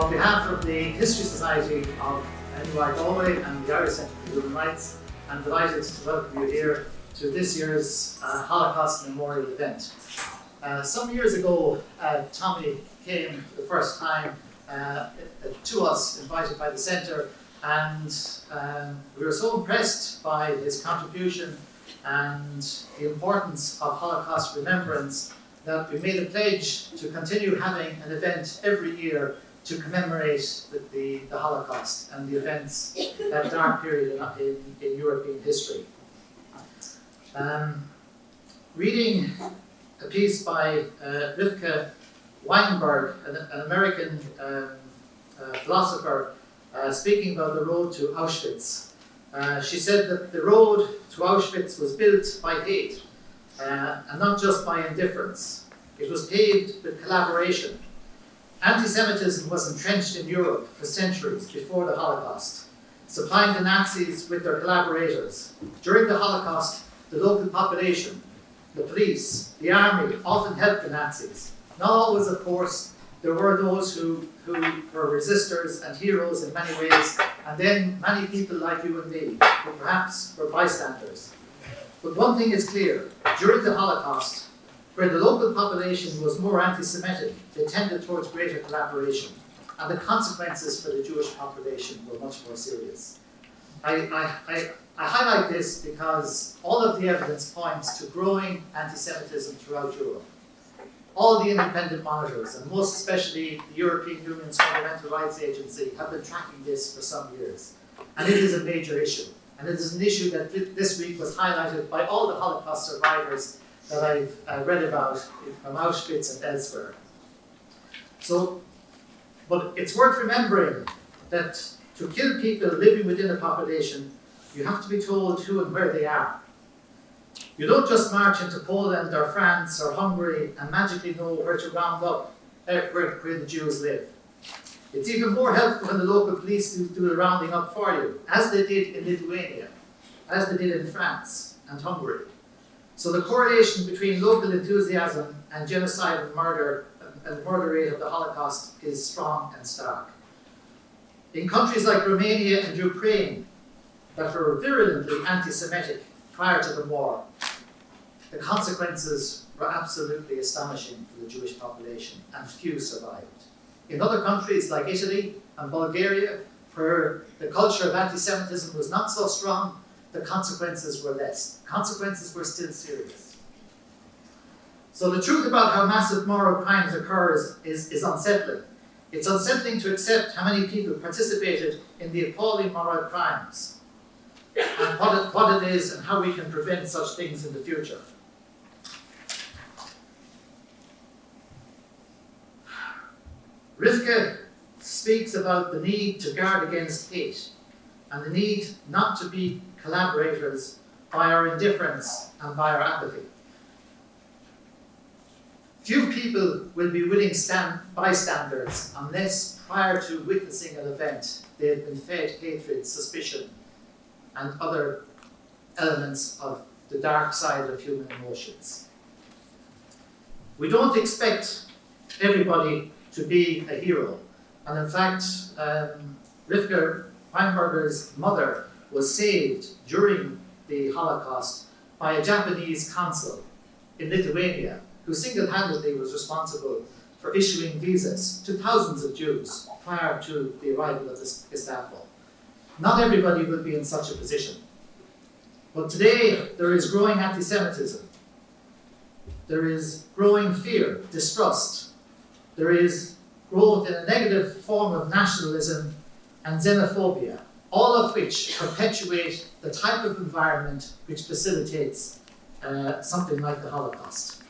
on behalf of the History Society of NUIG Galway and the Irish Centre for Human Rights, I'm delighted to welcome you here to this year's Holocaust Memorial Event. Some years ago, Tomi came for the first time to us, invited by the Centre, and we were so impressed by his contribution and the importance of Holocaust remembrance that we made a pledge to continue having an event every year to commemorate the Holocaust and the events, that dark period in European history. Reading a piece by Rivka Weinberg, an American philosopher, speaking about the road to Auschwitz. She said that the road to Auschwitz was built by hate, and not just by indifference. It was paved with collaboration. Anti-Semitism was entrenched in Europe for centuries before the Holocaust, supplying the Nazis with their collaborators. During the Holocaust, the local population, the police, the army often helped the Nazis. Not always, of course. There were those who were resistors and heroes in many ways, and then many people like you and me, who perhaps were bystanders. But one thing is clear: during the Holocaust, where the local population was more anti-Semitic, they tended towards greater collaboration, and the consequences for the Jewish population were much more serious. I highlight this because all of the evidence points to growing anti-Semitism throughout Europe. All the independent monitors, and most especially the European Union's Fundamental Rights Agency, have been tracking this for some years. And it is a major issue. And it is an issue that this week was highlighted by all the Holocaust survivors that I've read about from Auschwitz and elsewhere. But it's worth remembering that to kill people living within a population, you have to be told who and where they are. You don't just march into Poland or France or Hungary and magically know where to round up where the Jews live. It's even more helpful when the local police do the rounding up for you, as they did in Lithuania, as they did in France and Hungary. So the correlation between local enthusiasm and genocide and murder and the murder rate of the Holocaust is strong and stark. In countries like Romania and Ukraine that were virulently anti-Semitic prior to the war, the consequences were absolutely astonishing for the Jewish population, and few survived. In other countries like Italy and Bulgaria, where the culture of anti-Semitism was not so strong, the consequences were less. Consequences were still serious. So the truth about how massive moral crimes occur is unsettling. It's unsettling to accept how many people participated in the appalling moral crimes, and what it is and how we can prevent such things in the future. Rivka speaks about the need to guard against hate and the need not to be collaborators by our indifference and by our apathy. Few people will be willing bystanders unless prior to witnessing an event they have been fed hatred, suspicion, and other elements of the dark side of human emotions. We don't expect everybody to be a hero. And in fact, Rivka Weinberger's mother was saved during the Holocaust by a Japanese consul in Lithuania who single-handedly was responsible for issuing visas to thousands of Jews prior to the arrival of the Gestapo. Not everybody will be in such a position. But today, there is growing anti-Semitism. There is growing fear, distrust. There is growth in a negative form of nationalism and xenophobia, all of which perpetuate the type of environment which facilitates something like the Holocaust.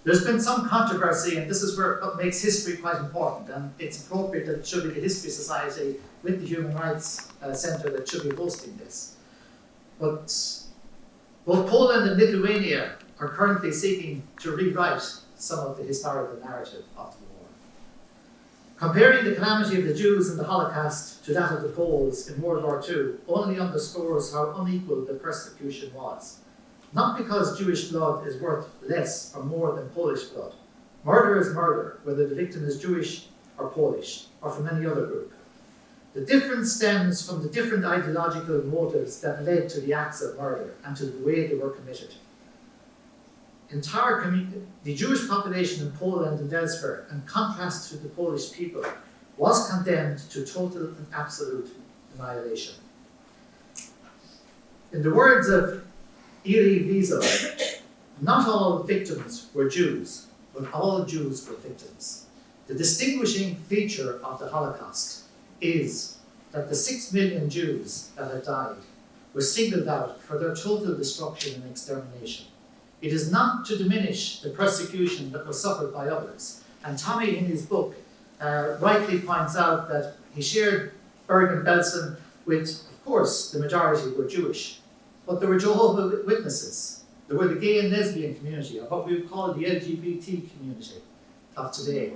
There's been some controversy, and this is what makes history quite important, and it's appropriate that it should be the History Society with the Human Rights Centre that should be hosting this. But both Poland and Lithuania are currently seeking to rewrite some of the historical narrative of the war. Comparing the calamity of the Jews in the Holocaust to that of the Poles in World War II only underscores how unequal the persecution was. Not because Jewish blood is worth less or more than Polish blood. Murder is murder, whether the victim is Jewish or Polish, or from any other group. The difference stems from the different ideological motives that led to the acts of murder and to the way they were committed. The Jewish population in Poland and elsewhere, in contrast to the Polish people, was condemned to total and absolute annihilation. In the words of Elie Wiesel, not all victims were Jews, but all Jews were victims. The distinguishing feature of the Holocaust is that the 6 million Jews that had died were singled out for their total destruction and extermination. It is not to diminish the persecution that was suffered by others. And Tomi, in his book, rightly points out that he shared Bergen-Belsen with, of course, the majority were Jewish, but there were Jehovah's Witnesses. There were the gay and lesbian community, or what we would call the LGBT community of today.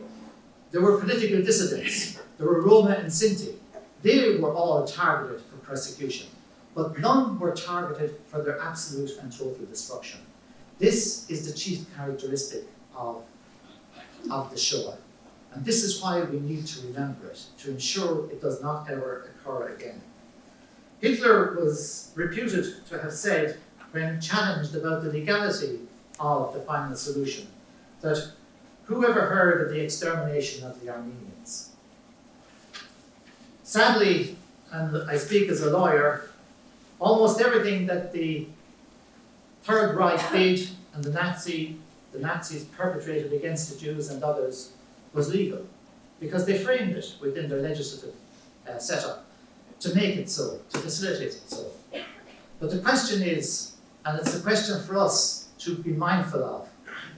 There were political dissidents. There were Roma and Sinti. They were all targeted for persecution, but none were targeted for their absolute and total destruction. This is the chief characteristic of the Shoah. And this is why we need to remember it, to ensure it does not ever occur again. Hitler was reputed to have said, when challenged about the legality of the final solution, that whoever heard of the extermination of the Armenians? Sadly, and I speak as a lawyer, almost everything that the Third Reich did and the Nazis perpetrated against the Jews and others was legal, because they framed it within their legislative setup to make it so, to facilitate it so. But the question is, and it's a question for us to be mindful of,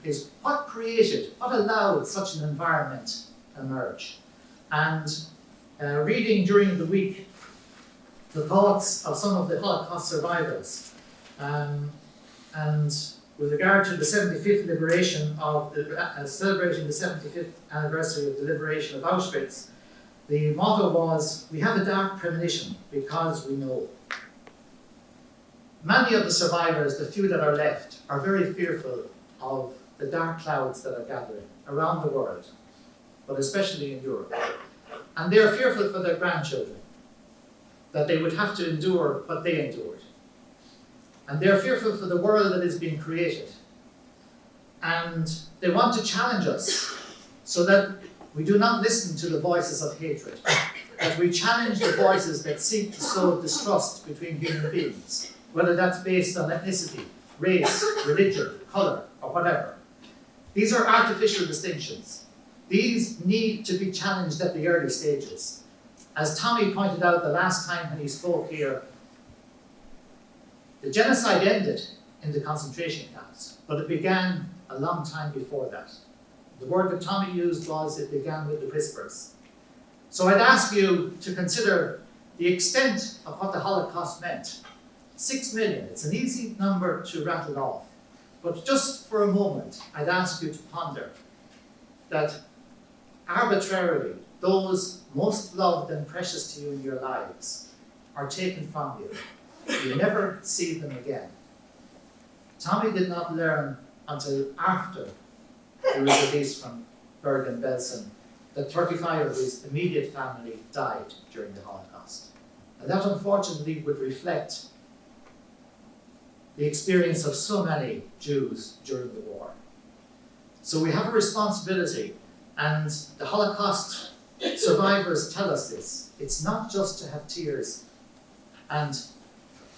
is what allowed such an environment emerge? And reading during the week the thoughts of some of the Holocaust survivors, and with regard to the 75th liberation of celebrating the 75th anniversary of the liberation of Auschwitz, the motto was, we have a dark premonition because we know. Many of the survivors, the few that are left, are very fearful of the dark clouds that are gathering around the world, but especially in Europe. And they are fearful for their grandchildren, that they would have to endure what they endured. And they are fearful for the world that is being created. And they want to challenge us so that we do not listen to the voices of hatred, that we challenge the voices that seek to sow distrust between human beings, whether that's based on ethnicity, race, religion, colour, or whatever. These are artificial distinctions. These need to be challenged at the early stages. As Tomi pointed out the last time when he spoke here, the genocide ended in the concentration camps, but it began a long time before that. The word that Tomi used was, it began with the whispers. So I'd ask you to consider the extent of what the Holocaust meant. 6 million, it's an easy number to rattle off. But just for a moment, I'd ask you to ponder that arbitrarily, those most loved and precious to you in your lives are taken from you. You never see them again. Tomi did not learn until after he was released from Bergen-Belsen that 35 of his immediate family died during the Holocaust. And that unfortunately would reflect the experience of so many Jews during the war. So we have a responsibility, and the Holocaust survivors tell us this. It's not just to have tears and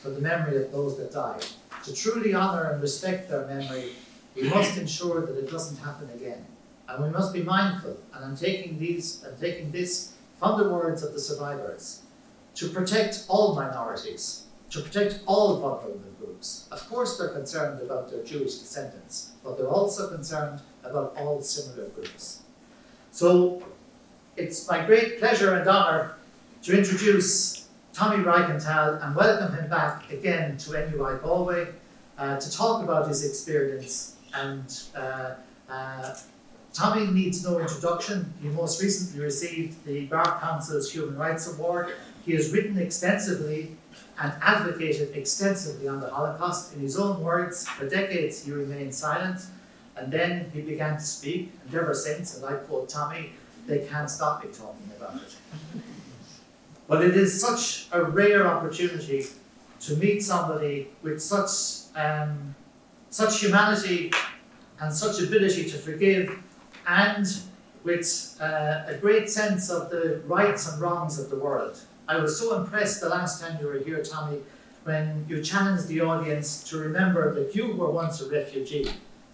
for the memory of those that died. To truly honour and respect their memory, we must ensure that it doesn't happen again. And we must be mindful, and I'm taking this from the words of the survivors, to protect all minorities, to protect all vulnerable groups. Of course they're concerned about their Jewish descendants, but they're also concerned about all similar groups. So it's my great pleasure and honour to introduce Tomi Reichental and welcome him back again to NUIG Galway to talk about his experience. And Tomi needs no introduction. He most recently received the Bar Council's Human Rights Award. He has written extensively and advocated extensively on the Holocaust. In his own words, for decades he remained silent, and then he began to speak, and ever since, and I quote Tomi, they can't stop me talking about it. But it is such a rare opportunity to meet somebody with such humanity and such ability to forgive, and with a great sense of the rights and wrongs of the world. I was so impressed the last time you were here, Tomi, when you challenged the audience to remember that you were once a refugee.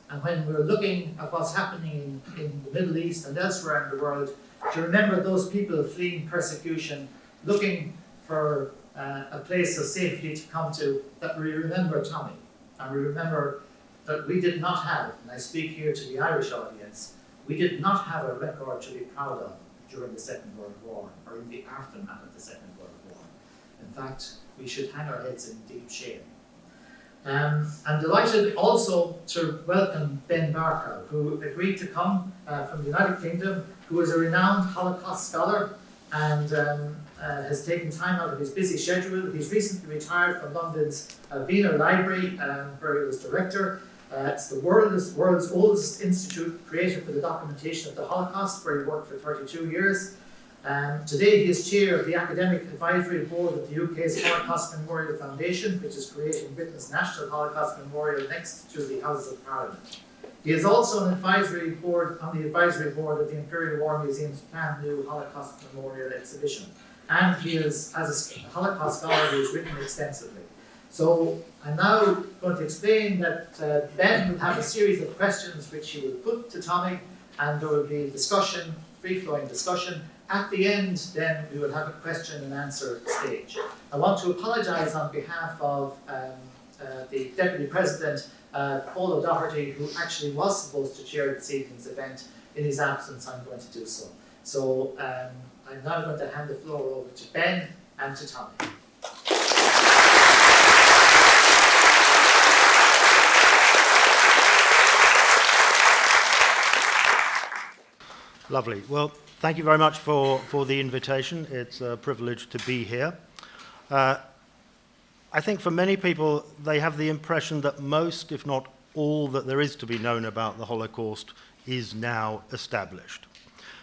And when we're looking at what's happening in the Middle East and elsewhere in the world, to remember those people fleeing persecution, looking for a place of safety to come to, that we remember Tomi. And we remember that we did not have, and I speak here to the Irish audience, we did not have a record to be proud of during the Second World War, or in the aftermath of the Second World War. In fact, we should hang our heads in deep shame. I'm delighted also to welcome Ben Barkow, who agreed to come from the United Kingdom, who is a renowned Holocaust scholar and has taken time out of his busy schedule. He's recently retired from London's Wiener Library, where he was director. It's the world's oldest institute created for the documentation of the Holocaust, where he worked for 32 years. Today he is chair of the Academic Advisory Board of the UK's Holocaust Memorial Foundation, which is creating Britain's National Holocaust Memorial next to the Houses of Parliament. He is also on the advisory board of the Imperial War Museum's planned new Holocaust Memorial exhibition. And he is, as a Holocaust scholar, he has written extensively. So I'm now going to explain that Ben will have a series of questions which he will put to Tomi, and there will be discussion, free-flowing discussion. At the end, then, we will have a question and answer stage. I want to apologise on behalf of the Deputy President, Paul O'Doherty, who actually was supposed to chair this evening's event. In his absence, I'm going to do so. So I'm now going to hand the floor over to Ben and to Tomi. Lovely. Well, thank you very much for the invitation. It's a privilege to be here. I think for many people, they have the impression that most, if not all, that there is to be known about the Holocaust is now established.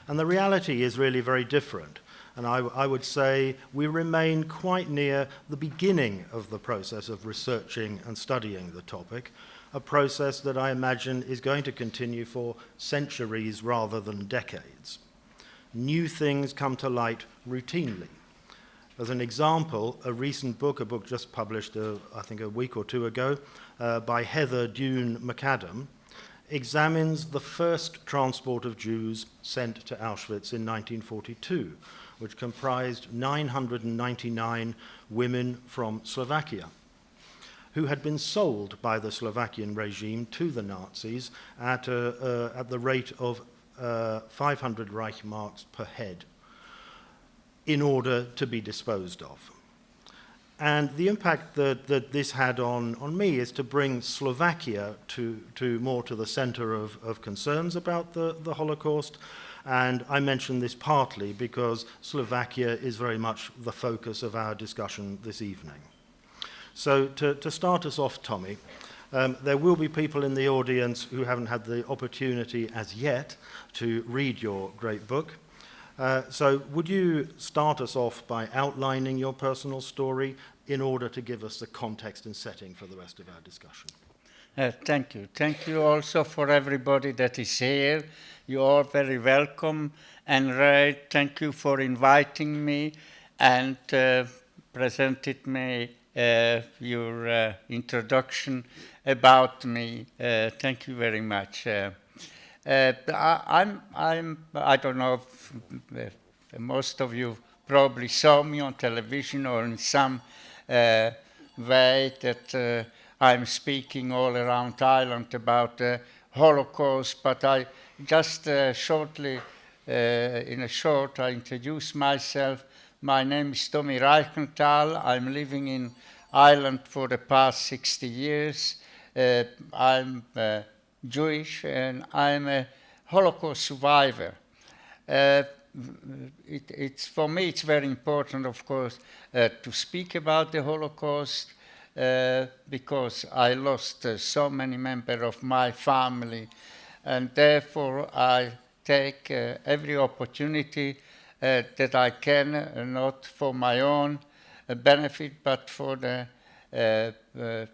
And the reality is really very different. And I would say we remain quite near the beginning of the process of researching and studying the topic, a process that I imagine is going to continue for centuries rather than decades. New things come to light routinely. As an example, a recent book, a book just published, I think a week or two ago, by Heather Dune McAdam, examines the first transport of Jews sent to Auschwitz in 1942, which comprised 999 women from Slovakia, who had been sold by the Slovakian regime to the Nazis at the rate of 500 Reichsmarks per head in order to be disposed of. And the impact that this had on me is to bring Slovakia to more to the center of concerns about the Holocaust. And I mention this partly because Slovakia is very much the focus of our discussion this evening. So to start us off, Tomi, there will be people in the audience who haven't had the opportunity as yet to read your great book. So would you start us off by outlining your personal story in order to give us the context and setting for the rest of our discussion? Thank you. Thank you also for everybody that is here. You are very welcome. And Ray, thank you for inviting me and presented me your introduction about me. Thank you very much. I don't know if most of you probably saw me on television or in some way that I'm speaking all around Ireland about the Holocaust, but I just shortly, in a short, I introduce myself. My name is Tomi Reichental. I'm living in Ireland for the past 60 years. I'm Jewish and I'm a Holocaust survivor. For me, it's very important, of course, to speak about the Holocaust because I lost so many members of my family, and therefore I take every opportunity that I can, not for my own benefit, but for the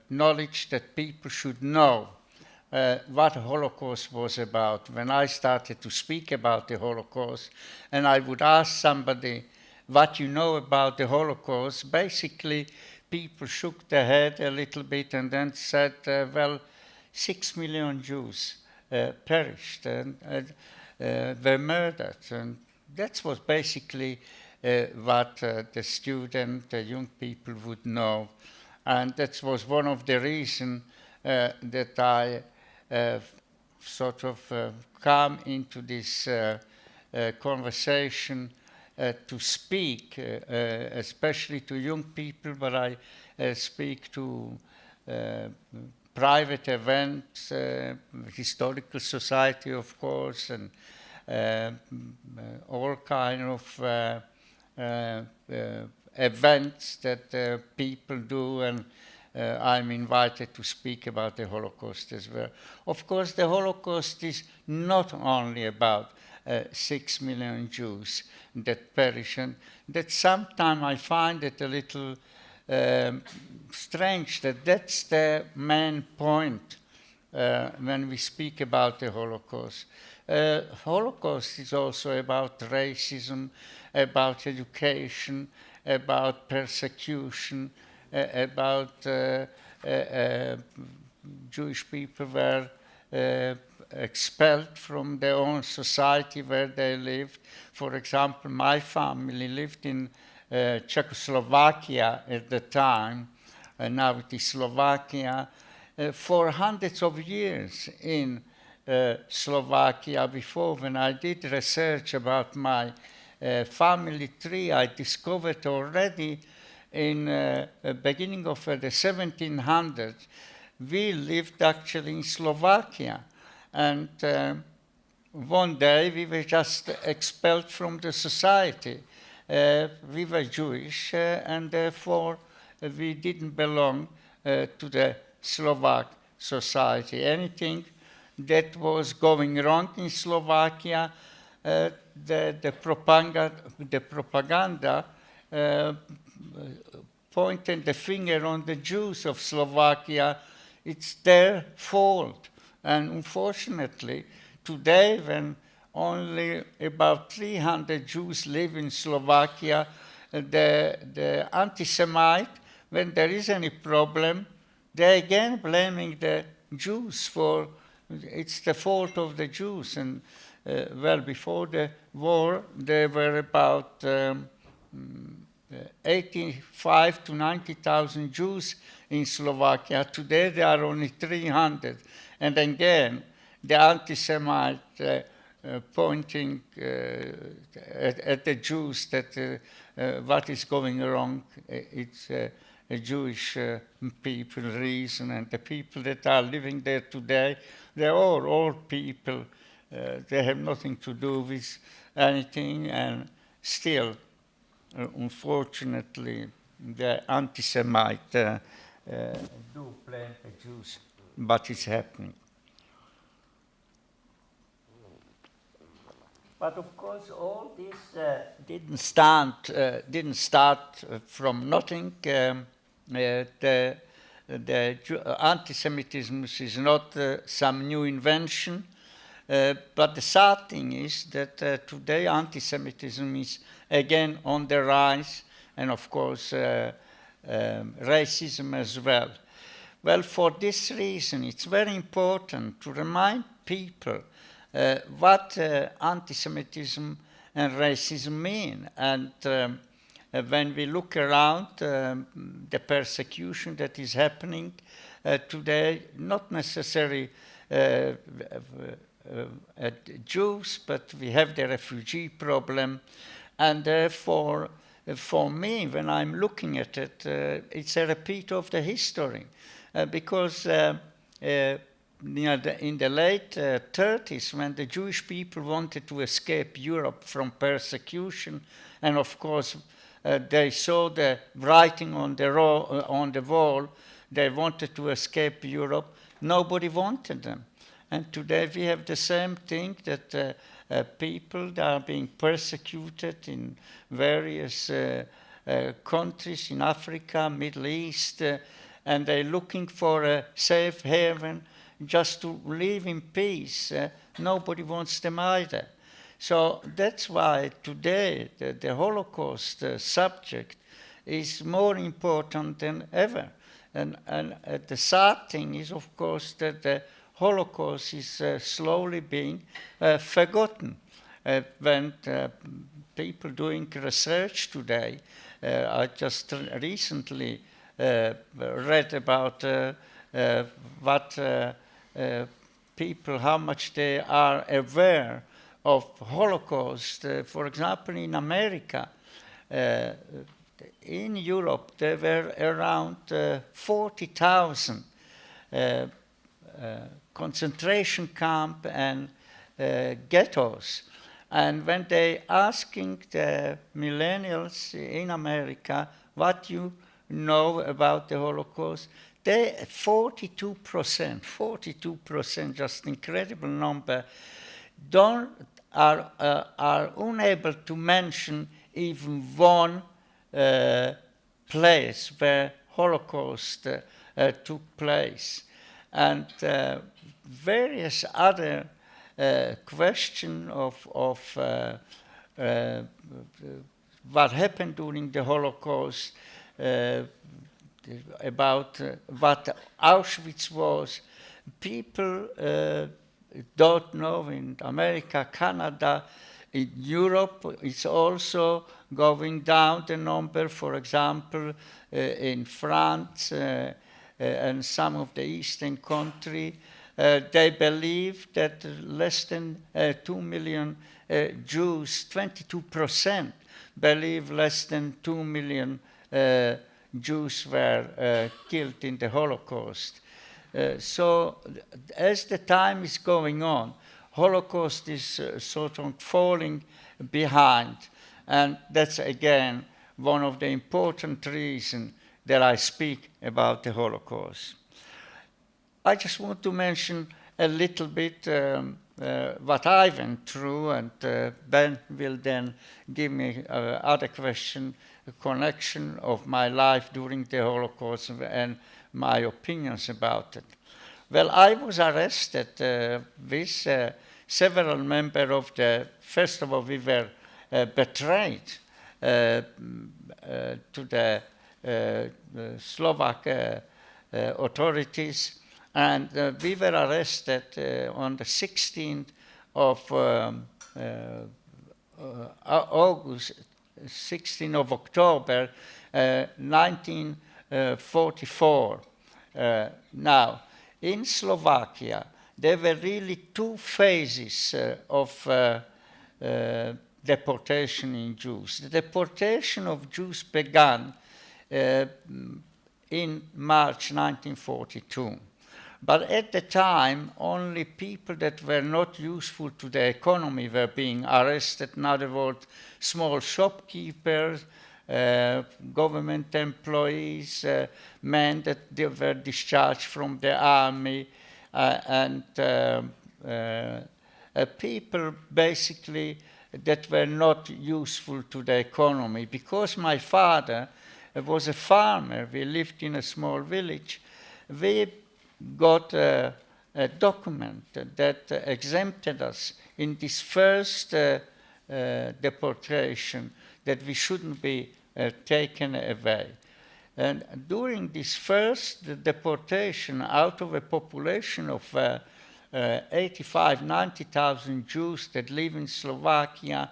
knowledge that people should know what the Holocaust was about. When I started to speak about the Holocaust, and I would ask somebody, what you know about the Holocaust, basically people shook their head a little bit and then said, well, 6 million Jews perished and were murdered. And that was basically what the student, the young people would know. And that was one of the reasons that I sort of come into this conversation to speak, especially to young people, but I speak to private events, historical society, of course, and all kind of events that people do, and I'm invited to speak about the Holocaust as well. Of course, the Holocaust is not only about 6 million Jews that perish, and that sometimes I find it a little strange that that's the main point when we speak about the Holocaust. Holocaust is also about racism, about education, about persecution, about Jewish people were expelled from their own society where they lived. For example, my family lived in Czechoslovakia at the time, and now it is Slovakia, for hundreds of years in Slovakia. Before, when I did research about my family tree, I discovered already in the beginning of the 1700s, we lived actually in Slovakia. And one day we were just expelled from the society. We were Jewish, and therefore we didn't belong to the Slovak society. Anything that was going wrong in Slovakia, the propaganda pointed the finger on the Jews of Slovakia. It's their fault. And unfortunately, today, when only about 300 Jews live in Slovakia, the anti-Semite, when there is any problem, they're again blaming the Jews for, it's the fault of the Jews. And well, before the war, there were about 85 to 90,000 Jews in Slovakia. Today there are only 300. And again, the anti-Semite pointing at the Jews that what is going wrong, it's a Jewish people reason, and the people that are living there today, they're all old people. They have nothing to do with anything, and still, unfortunately, the anti-Semite do blame the Jews, but it's happening. But of course, all this didn't start from nothing. The anti-Semitism is not some new invention. But the sad thing is that today anti-Semitism is again on the rise, and of course racism as well. Well, for this reason, it's very important to remind people what anti-Semitism and racism mean. And when we look around the persecution that is happening today, not necessarily Jews, but we have the refugee problem, and therefore, for me, when I'm looking at it, it's a repeat of the history, because in the late 30s, when the Jewish people wanted to escape Europe from persecution, and of course they saw the writing on the wall, they wanted to escape Europe, nobody wanted them. And today we have the same thing, that people that are being persecuted in various countries in Africa, Middle East, and they're looking for a safe haven just to live in peace. Nobody wants them either. So that's why today the Holocaust subject is more important than ever. And the sad thing is, of course, that the Holocaust is slowly being forgotten. When people doing research today, I just recently read about what people, how much they are aware of Holocaust. For example, in America, in Europe, there were around 40,000 concentration camp and ghettos. And when they asking the millennials in America what you know about the Holocaust, they 42%, just incredible number, are unable to mention even one place where Holocaust took place. And various other question of what happened during the Holocaust, about what Auschwitz was. People don't know in America, Canada, in Europe, it's also going down the number. For example, in France and some of the eastern country, they believe that less than 2 million Jews, 22%, believe less than 2 million Jews were killed in the Holocaust. So as the time is going on, Holocaust is sort of falling behind. And that's, again, one of the important reasons that I speak about the Holocaust. I just want to mention a little bit what I went through, and Ben will then give me other question, a connection of my life during the Holocaust and my opinions about it. Well, I was arrested with several members of the, first of all, we were betrayed to the Slovak authorities, and we were arrested on the 16th of August, 16th of October, 1944. Now, in Slovakia, there were really two phases of deportation in Jews. The deportation of Jews began in March 1942. But at the time, only people that were not useful to the economy were being arrested. In other words, small shopkeepers, government employees, men that they were discharged from the army, and people basically that were not useful to the economy. Because my father was a farmer, we lived in a small village, we got a document that exempted us in this first deportation, that we shouldn't be taken away. And during this first deportation, out of a population of 90,000 Jews that live in Slovakia,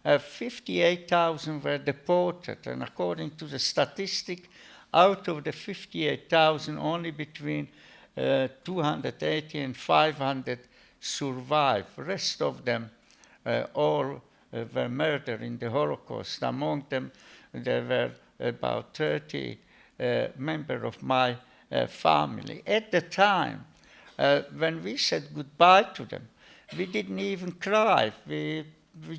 58,000 were deported. And according to the statistic, out of the 58,000, only between 280 and 500 survived. The rest of them all were murdered in the Holocaust. Among them, there were about 30 members of my family. At the time, when we said goodbye to them, we didn't even cry. We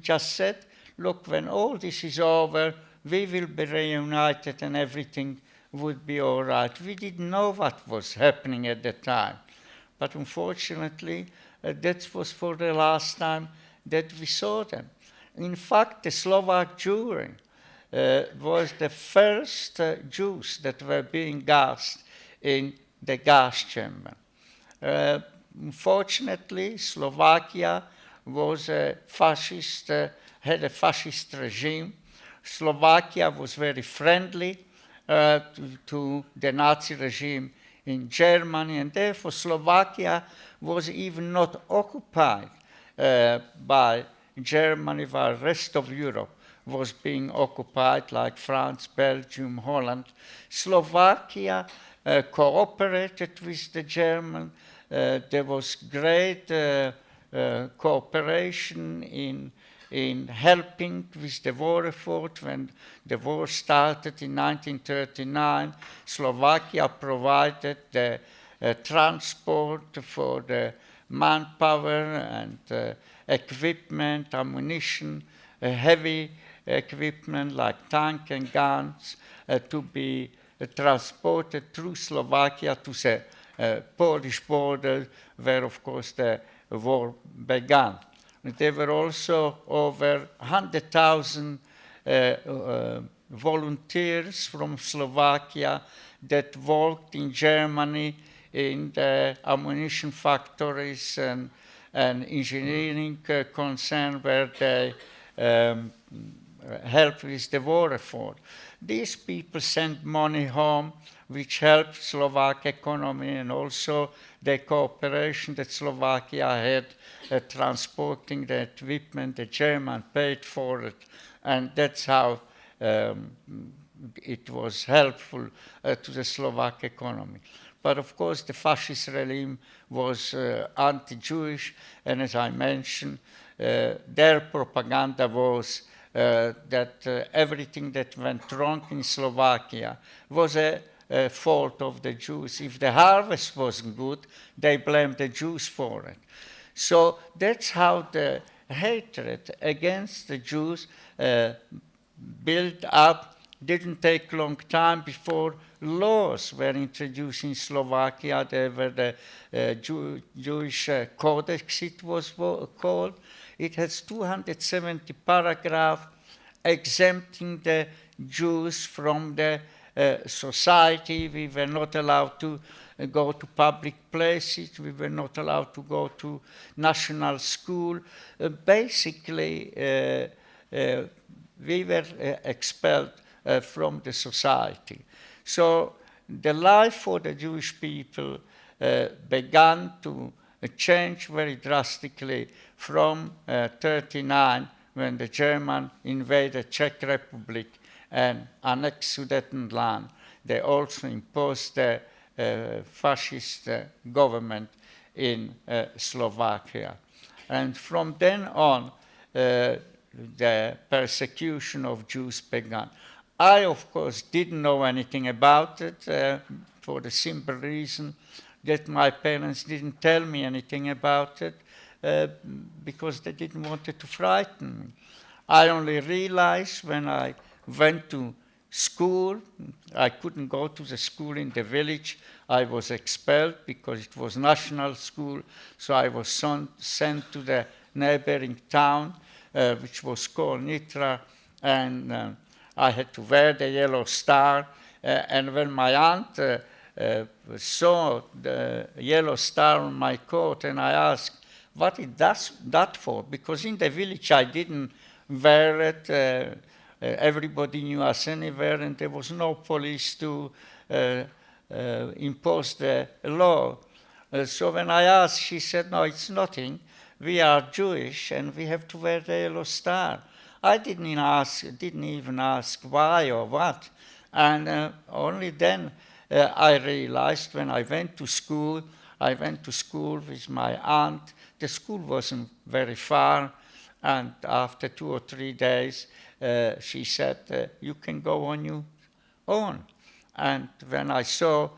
just said, look, when all this is over, we will be reunited and everything would be all right. We didn't know what was happening at the time. But unfortunately, that was for the last time, that we saw them. In fact, the Slovak Jewry was the first Jews that were being gassed in the gas chamber. Unfortunately, Slovakia was a fascist, had a fascist regime. Slovakia was very friendly to the Nazi regime in Germany, and therefore Slovakia was even not occupied by Germany, while the rest of Europe was being occupied, like France, Belgium, Holland. Slovakia cooperated with the Germans. There was great cooperation in helping with the war effort. When the war started in 1939, Slovakia provided the transport for the manpower and equipment, ammunition, heavy equipment like tanks and guns to be transported through Slovakia to the Polish border, where of course the war began. There were also over 100,000 volunteers from Slovakia that worked in Germany in the ammunition factories and engineering concern, where they helped with the war effort. These people sent money home, which helped Slovak economy, and also the cooperation that Slovakia had transporting the equipment. The German paid for it, and that's how it was helpful to the Slovak economy. But of course, the fascist regime was anti-Jewish, and as I mentioned, their propaganda was that everything that went wrong in Slovakia was a fault of the Jews. If the harvest wasn't good, they blamed the Jews for it. So that's how the hatred against the Jews built up. Didn't take long time before laws were introduced in Slovakia. There were the Jewish Codex, it was called. It has 270 paragraphs exempting the Jews from the society. We were not allowed to go to public places. We were not allowed to go to national school. Basically, we were expelled from the society. So the life for the Jewish people began to change very drastically from 1939, when the Germans invaded Czech Republic and annexed Sudetenland. They also imposed the fascist government in Slovakia. And from then on, the persecution of Jews began. I, of course, didn't know anything about it for the simple reason that my parents didn't tell me anything about it because they didn't want to frighten me. I only realized when I went to school, I couldn't go to the school in the village. I was expelled because it was national school, so I was sent to the neighboring town, which was called Nitra, and I had to wear the yellow star. And when my aunt saw the yellow star on my coat, and I asked, what is that for? Because in the village I didn't wear it. Everybody knew us anywhere, and there was no police to impose the law. So when I asked, she said, no, it's nothing. We are Jewish, and we have to wear the yellow star. I didn't even ask why or what. And only then I realized, when I went to school with my aunt. The school wasn't very far, and after 2 or 3 days, she said, you can go on your own. And when I saw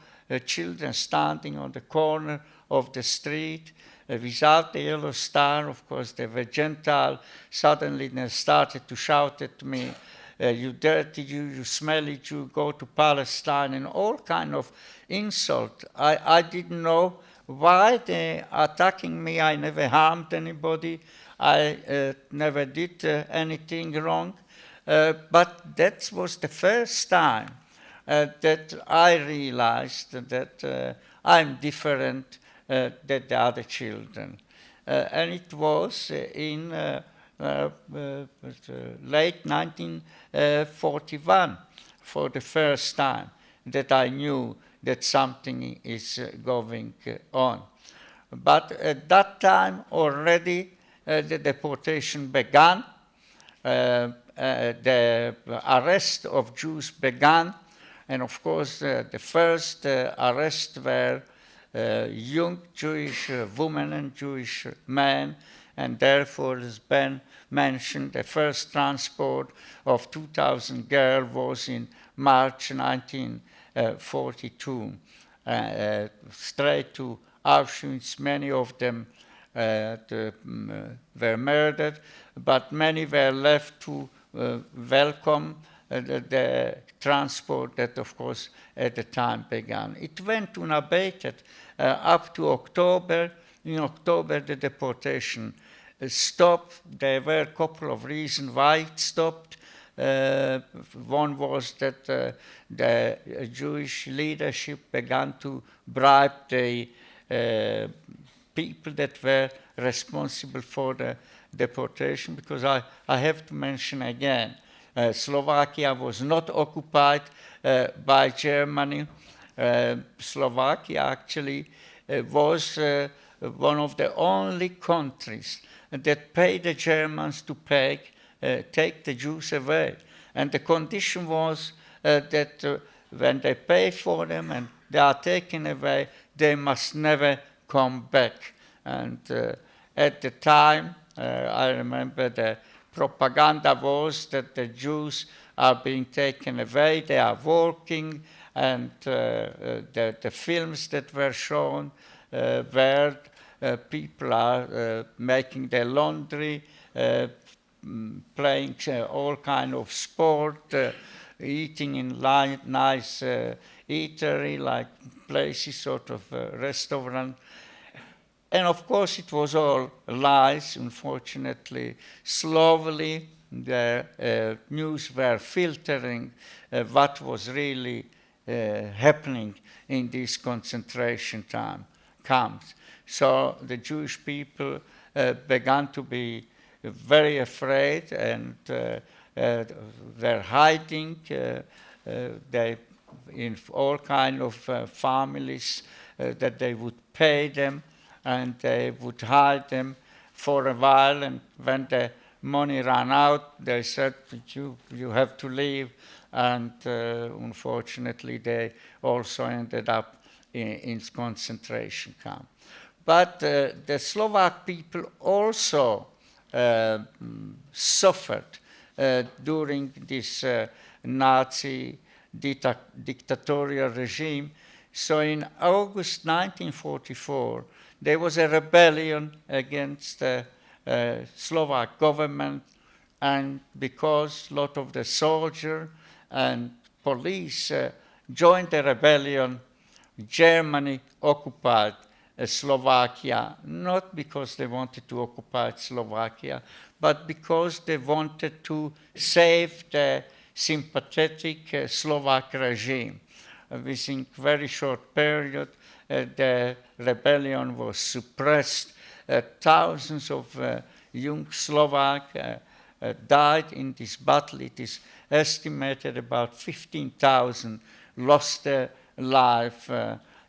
children standing on the corner of the street without the yellow star, of course they were Gentile, suddenly they started to shout at me, you dirty Jew, you smelly Jew, go to Palestine, and all kind of insult. I didn't know why they attacking me. I never harmed anybody. I never did anything wrong, but that was the first time that I realized that I'm different than the other children. And it was in late 1941 for the first time that I knew that something is going on. But at that time already the deportation began, the arrest of Jews began, and of course the first arrests were young Jewish women and Jewish men, and therefore, as Ben mentioned, the first transport of 2,000 girls was in March 1942, straight to Auschwitz. Many of them were murdered, but many were left to welcome the transport that, of course, at the time began. It went unabated up to October. In October, the deportation stopped. There were a couple of reasons why it stopped. One was that the Jewish leadership began to bribe the people that were responsible for the deportation, because I have to mention again, Slovakia was not occupied by Germany. Slovakia actually was one of the only countries that paid the Germans to take the Jews away. And the condition was that when they pay for them and they are taken away, they must never come back. And at the time, I remember the propaganda was that the Jews are being taken away, they are working, and the films that were shown where people are making their laundry, playing all kind of sport, eating in nice eatery, like places, sort of restaurant. And of course it was all lies, unfortunately. Slowly the news were filtering what was really happening in these concentration camps. So the Jewish people began to be very afraid, and they're hiding. They in all kind of families that they would pay them, and they would hide them for a while, and when the money ran out, they said, you have to leave, and unfortunately they also ended up in concentration camp. But the Slovak people also suffered during this Nazi dictatorial regime. So in August 1944, there was a rebellion against the Slovak government, and because a lot of the soldiers and police joined the rebellion, Germany occupied Slovakia, not because they wanted to occupy Slovakia, but because they wanted to save the sympathetic Slovak regime. Within a very short period, the rebellion was suppressed. Thousands of young Slovaks died in this battle. It is estimated about 15,000 lost their life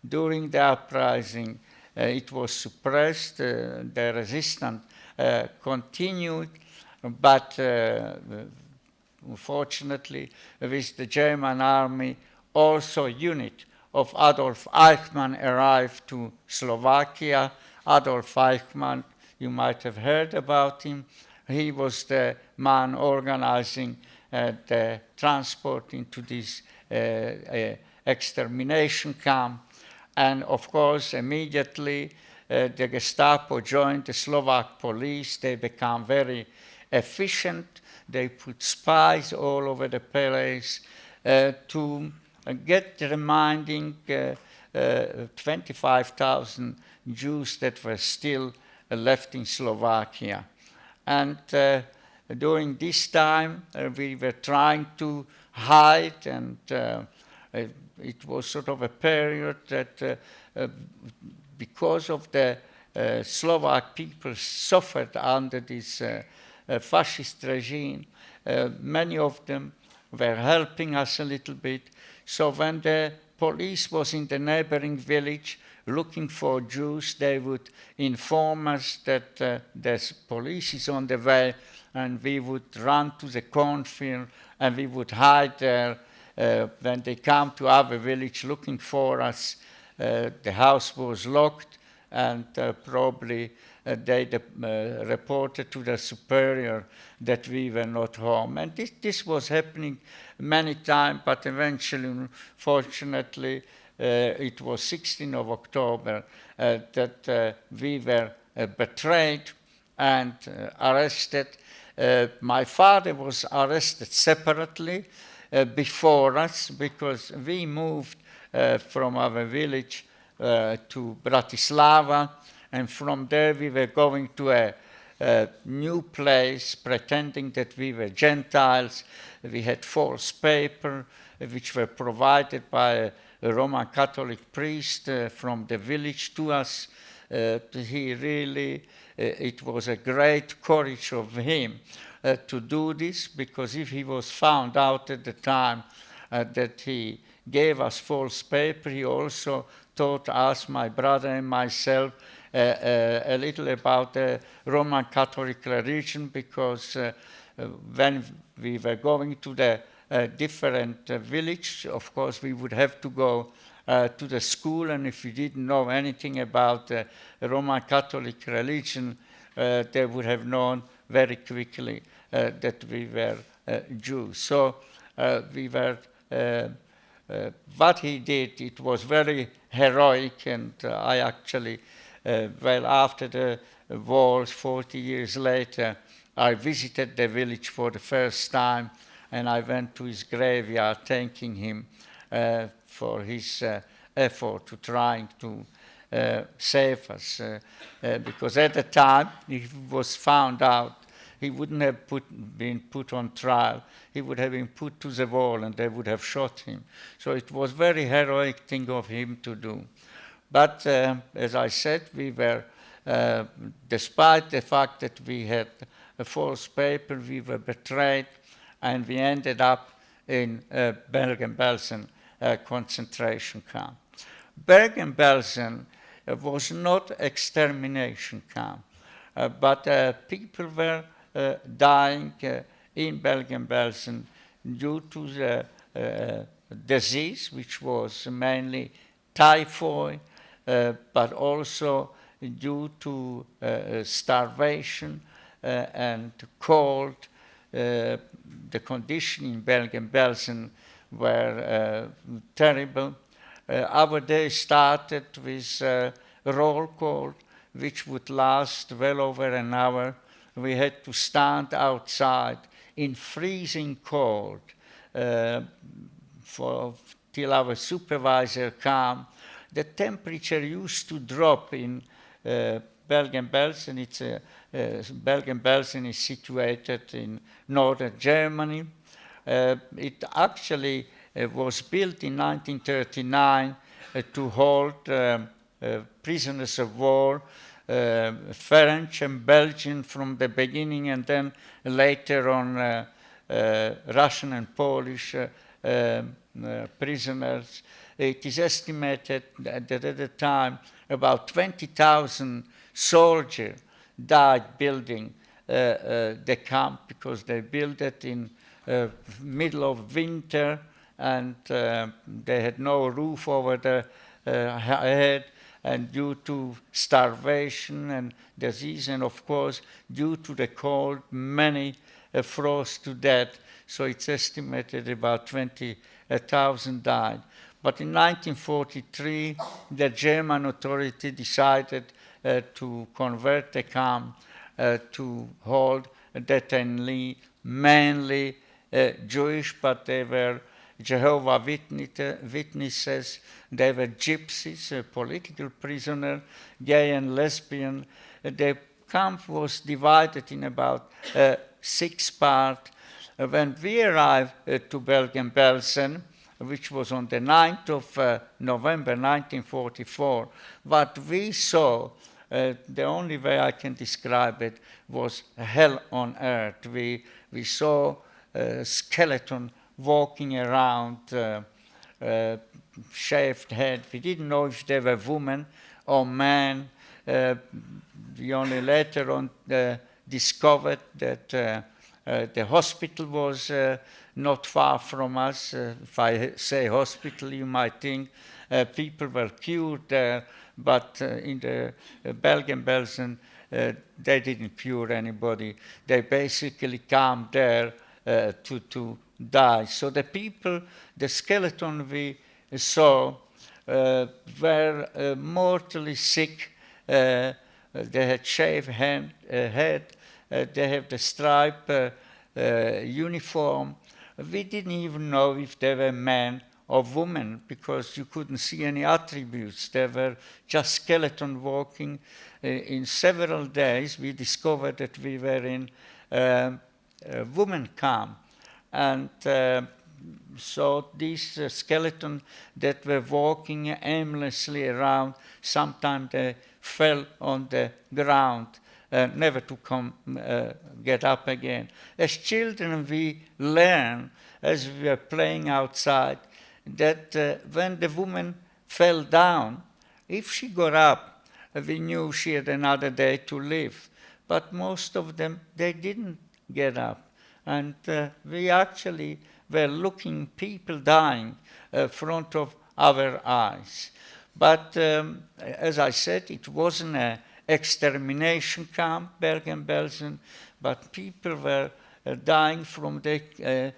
during the uprising. It was suppressed. The resistance continued, but unfortunately, with the German army, also unit of Adolf Eichmann arrived to Slovakia. Adolf Eichmann, you might have heard about him. He was the man organizing the transport into this extermination camp. And of course, immediately the Gestapo joined the Slovak police. They became very efficient. They put spies all over the place to get reminding 25,000 Jews that were still left in Slovakia. And during this time, we were trying to hide, and it was sort of a period that because of the Slovak people suffered under this fascist regime, many of them were helping us a little bit. So when the police was in the neighboring village looking for Jews, they would inform us that there's police is on the way, and we would run to the cornfield and we would hide there. When they come to our village looking for us, the house was locked, and probably they reported to the superior that we were not home. And this was happening many times, but eventually, fortunately, it was 16th of October that we were betrayed and arrested. My father was arrested separately before us, because we moved from our village to Bratislava, and from there we were going to a new place, pretending that we were Gentiles. We had false paper, which were provided by a Roman Catholic priest from the village to us. He really, it was a great courage of him to do this, because if he was found out at the time that he gave us false paper, he also taught us, my brother and myself, a little about the Roman Catholic religion, because when we were going to the different village, of course we would have to go to the school, and if we didn't know anything about the Roman Catholic religion, they would have known very quickly that we were Jews. So we were, what he did, it was very heroic, and I actually, well, after the war, 40 years later, I visited the village for the first time, and I went to his graveyard thanking him for his effort to trying to save us. Because at the time, if he was found out, he wouldn't have been put on trial. He would have been put to the wall, and they would have shot him. So it was very heroic thing of him to do. But as I said, we were, despite the fact that we had a false paper, we were betrayed, and we ended up in Bergen-Belsen concentration camp. Bergen-Belsen was not extermination camp, but people were dying in Bergen-Belsen due to the disease, which was mainly typhoid, but also due to starvation and cold. The conditions in Bergen-Belsen were terrible. Our day started with roll call, which would last well over an hour. We had to stand outside in freezing cold till our supervisor came. The temperature used to drop in Bergen-Belsen. Bergen-Belsen is situated in northern Germany. It actually was built in 1939 to hold prisoners of war, French and Belgian from the beginning, and then later on Russian and Polish prisoners. It is estimated that at the time about 20,000 soldiers died building the camp, because they built it in middle of winter, and they had no roof over their head, and due to starvation and disease, and of course due to the cold, many froze to death. So it's estimated about 20,000 died. But in 1943, the German authority decided to convert the camp to hold detainees, mainly Jewish, but they were Jehovah's Witnesses, they were gypsies, political prisoners, gay and lesbian. The camp was divided in about 6 parts. When we arrived to Bergen-Belsen, which was on the 9th of November 1944, what we saw, the only way I can describe it, was hell on earth. We saw a skeleton walking around, shaved head. We didn't know if they were women or men. We only later on discovered that the hospital was not far from us. If I say hospital, you might think people were cured there, but in the Bergen-Belsen, they didn't cure anybody. They basically came there to die. So the people, the skeleton we saw, were mortally sick. They had shaved head. They have the stripe uniform. We didn't even know if they were men or women because you couldn't see any attributes. They were just skeleton walking. In several days, we discovered that we were in a woman camp. And so these skeletons that were walking aimlessly around, sometimes they fell on the ground, never to come get up again. As children, we learn, as we were playing outside, that when the woman fell down, if she got up, we knew she had another day to live. But most of them, they didn't get up. And we actually were looking people dying in front of our eyes. But as I said, it wasn't an extermination camp, Bergen-Belsen, but people were dying from the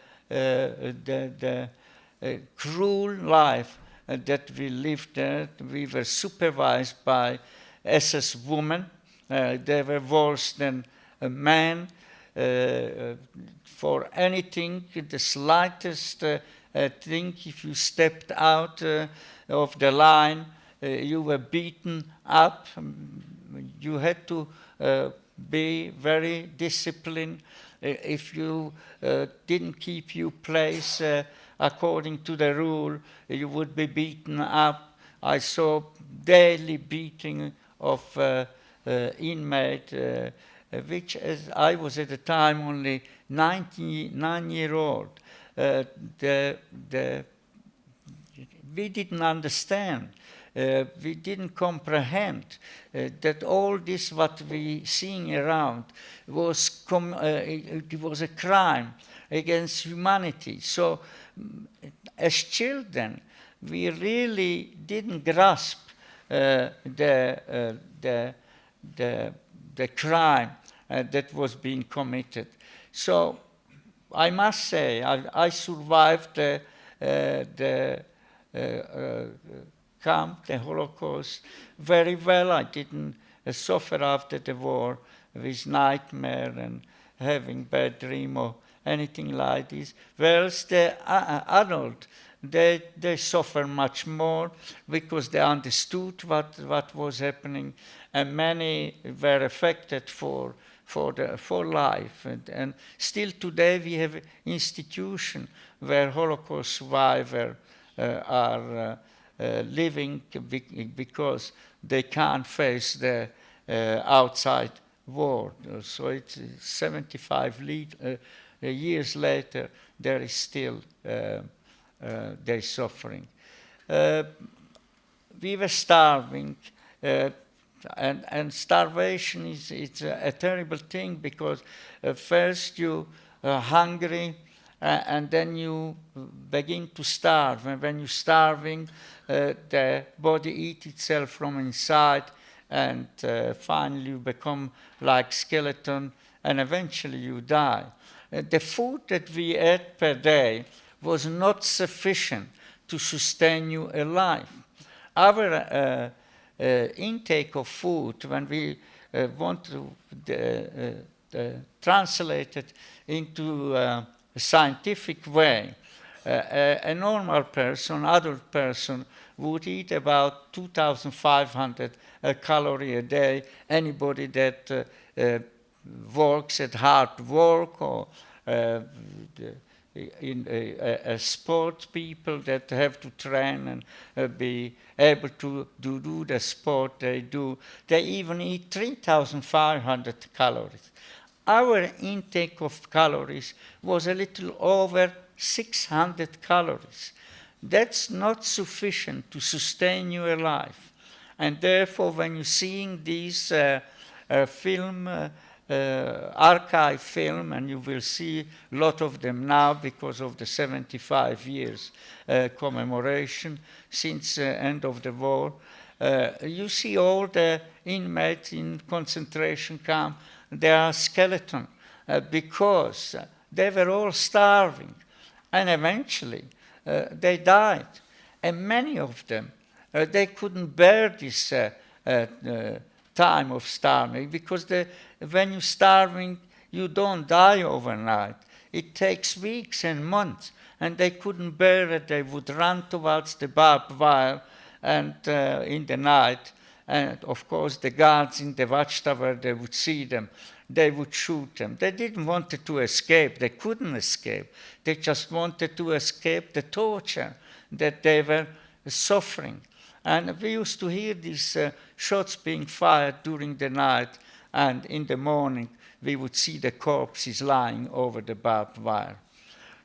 cruel life that we lived there. We were supervised by SS women. They were worse than men. For anything, the slightest thing, if you stepped out of the line, you were beaten up. You had to be very disciplined. If you didn't keep your place according to the rule, you would be beaten up. I saw daily beating of inmate, which as I was at the time only 9-year-old. We didn't understand. We didn't comprehend that all this what we seeing around was it was a crime against humanity. So as children, we really didn't grasp the crime that was being committed. So I must say, I survived the camp, the Holocaust, very well. I didn't suffer after the war with nightmare and having bad dream or anything like this. Whereas the adult, they suffer much more because they understood what was happening, and many were affected for life. And still today we have institutions where Holocaust survivors are living because they can't face the outside world. So it's 75 years later, there is still they're suffering. We were starving, and starvation is a terrible thing because first you are hungry and then you begin to starve. And when you're starving, the body eats itself from inside, and finally you become like skeleton, and eventually you die. The food that we ate per day was not sufficient to sustain you alive. Our intake of food, when we want to translate it into a scientific way, a normal person, adult person, would eat about 2,500 calories a day. Anybody that works at hard work, or sport people that have to train and be able to do the sport they do. They even eat 3,500 calories. Our intake of calories was a little over 600 calories. That's not sufficient to sustain your life. And therefore, when you're seeing these archive film, and you will see a lot of them now because of the 75 years commemoration since the end of the war, you see all the inmates in concentration camp, they are skeleton because they were all starving. And eventually, they died. And many of them, they couldn't bear this time of starving, because when you're starving, you don't die overnight. It takes weeks and months, and they couldn't bear it. They would run towards the barbed wire and in the night, and of course the guards in the watchtower, they would see them. They would shoot them. They didn't want to escape. They couldn't escape. They just wanted to escape the torture that they were suffering. And we used to hear these shots being fired during the night, and in the morning we would see the corpses lying over the barbed wire.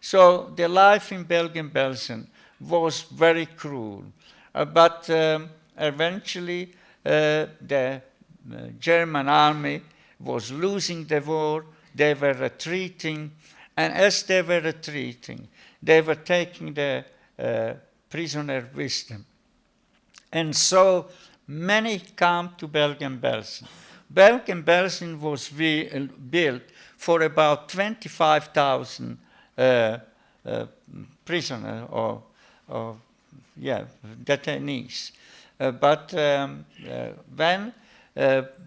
So the life in Bergen-Belsen was very cruel. But eventually the German army was losing the war, they were retreating, and as they were retreating, they were taking the prisoner with them. And so many come to Bergen-Belsen. Bergen-Belsen was built for about 25,000 prisoners or detainees. But when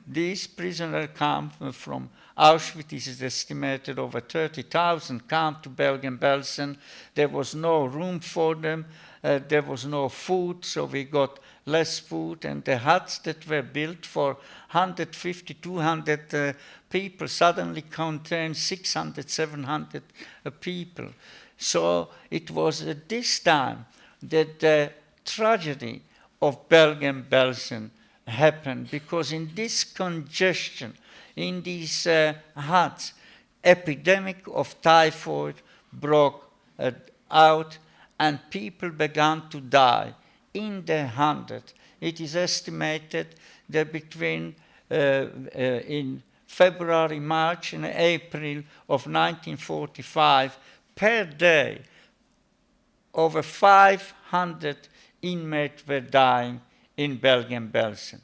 these prisoners come from Auschwitz, it is estimated over 30,000 come to Bergen-Belsen. There was no room for them. There was no food, so we got less food. And the huts that were built for 150, 200 people suddenly contained 600, 700 people. So it was at this time that the tragedy of Bergen-Belsen happened, because in this congestion, in these huts, epidemic of typhoid broke out, and people began to die in the hundreds. It is estimated that between in February, March, and April of 1945, per day, over 500 inmates were dying in Bergen-Belsen.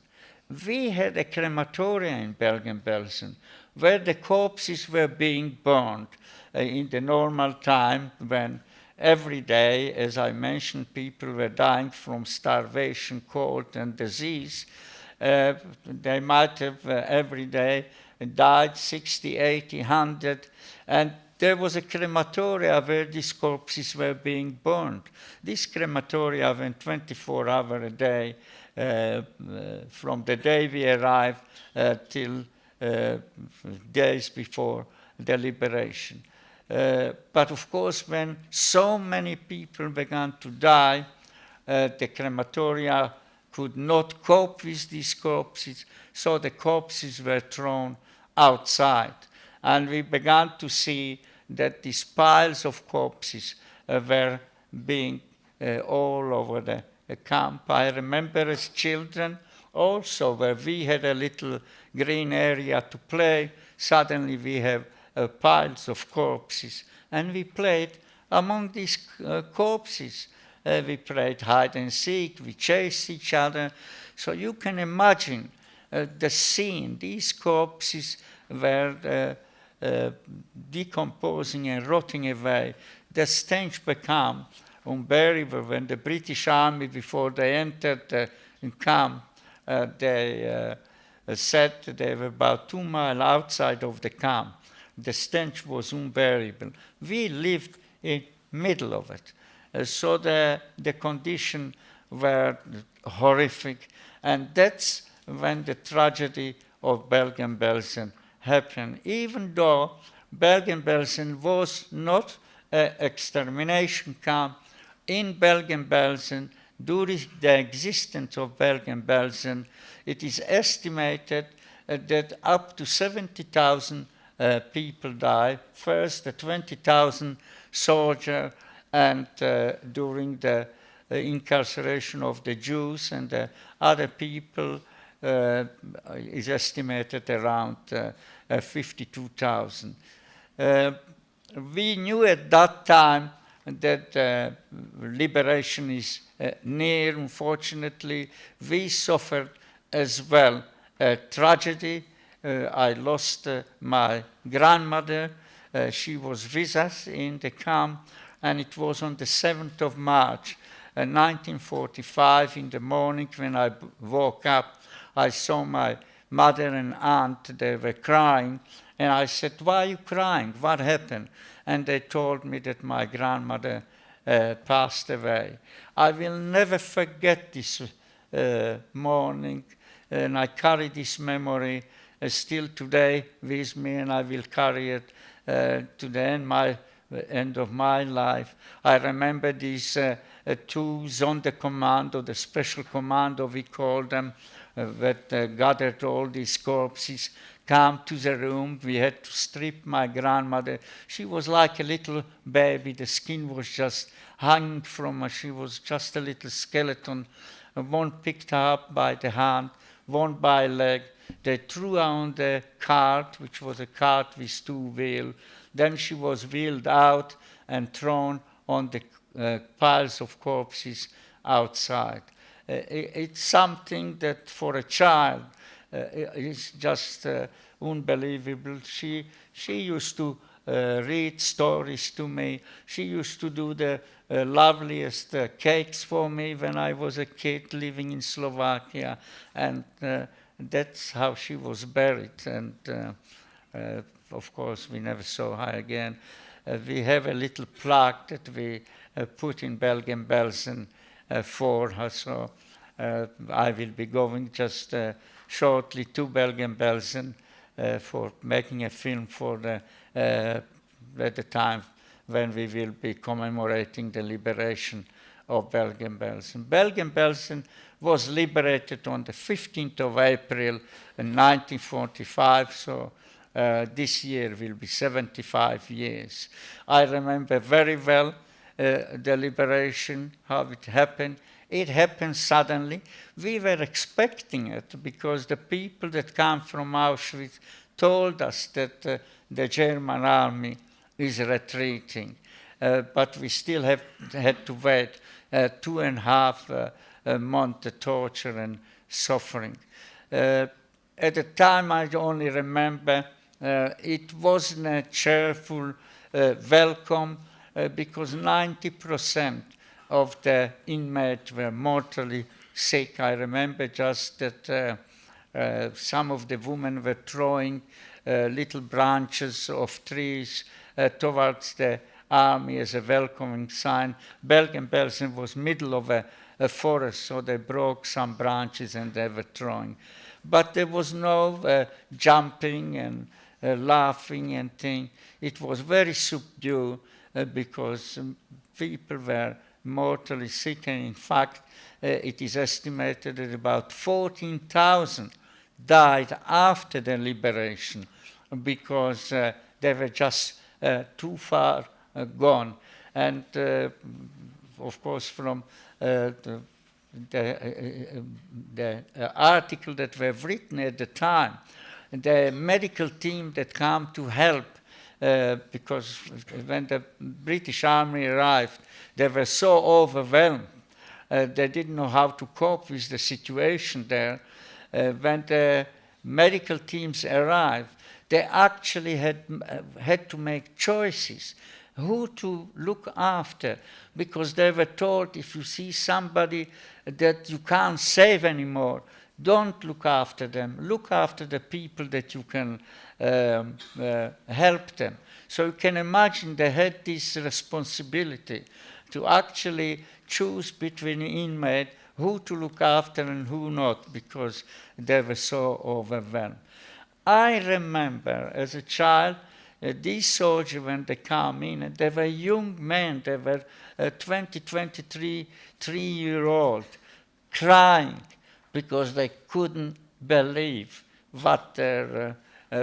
We had a crematorium in Bergen-Belsen where the corpses were being burned in the normal time, when every day, as I mentioned, people were dying from starvation, cold, and disease. They might have every day died 60, 80, 100, and there was a crematoria where these corpses were being burned. This crematoria went 24 hours a day from the day we arrived till days before the liberation. But of course, when so many people began to die, the crematoria could not cope with these corpses, so the corpses were thrown outside. And we began to see that these piles of corpses were being all over the camp. I remember as children also, where we had a little green area to play, suddenly we have piles of corpses. And we played among these corpses. We played hide and seek, we chased each other. So you can imagine the scene. These corpses were decomposing and rotting away. The stench became unbearable when the British Army, before they entered the camp, they said they were about 2 miles outside of the camp. The stench was unbearable. We lived in the middle of it. So the conditions were horrific. And that's when the tragedy of Bergen-Belsen happened. Even though Bergen-Belsen was not an extermination camp, in Bergen-Belsen, during the existence of Bergen-Belsen, it is estimated that up to 70,000 people died. First, the 20,000 soldiers, and during the incarceration of the Jews and the other people, is estimated around 52,000. We knew at that time that liberation is near. Unfortunately, we suffered as well a tragedy. I lost my grandmother. She was with us in the camp, and it was on the 7th of March, 1945, in the morning when I woke up. I saw my mother and aunt, they were crying, and I said, "Why are you crying? What happened?" And they told me that my grandmother passed away. I will never forget this morning, and I carry this memory still today with me, and I will carry it to the end of my life. I remember these two Sonderkommando, the special commando we call them, that gathered all these corpses, come to the room. We had to strip my grandmother. She was like a little baby. The skin was just hanging from her. She was just a little skeleton. One picked her up by the hand, one by leg. They threw her on the cart, which was a cart with two wheels. Then she was wheeled out and thrown on the piles of corpses outside. It's something that for a child is just unbelievable. She used to read stories to me. She used to do the loveliest cakes for me when I was a kid living in Slovakia, and that's how she was buried. And of course, we never saw her again. We have a little plaque that we put in Bergen-Belsen for her, so I will be going just shortly to Bergen-Belsen for making a film for at the time when we will be commemorating the liberation of Bergen-Belsen. Bergen-Belsen was liberated on the 15th of April in 1945, so this year will be 75 years. I remember very well the liberation, how it happened. It happened suddenly. We were expecting it because the people that come from Auschwitz told us that the German army is retreating. But we still had to wait 2.5 months of torture and suffering. At the time, I only remember it wasn't a cheerful welcome because 90% of the inmates were mortally sick. I remember just that some of the women were throwing little branches of trees towards the army as a welcoming sign. Bergen-Belsen was middle of a forest, so they broke some branches and they were throwing. But there was no jumping and laughing and thing. It was very subdued because people were mortally sick, and in fact it is estimated that about 14,000 died after the liberation because they were just too far gone. And of course from the article that were written at the time, the medical team that came to help, because when the British Army arrived, they were so overwhelmed. They didn't know how to cope with the situation there. When the medical teams arrived, they actually had to make choices who to look after, because they were told, if you see somebody that you can't save anymore, don't look after them. Look after the people that you can help them. So you can imagine they had this responsibility to actually choose between inmates who to look after and who not, because they were so overwhelmed. I remember as a child, these soldiers, when they come in, and they were young men, they were 20, 23, 3-year-old, crying because they couldn't believe what they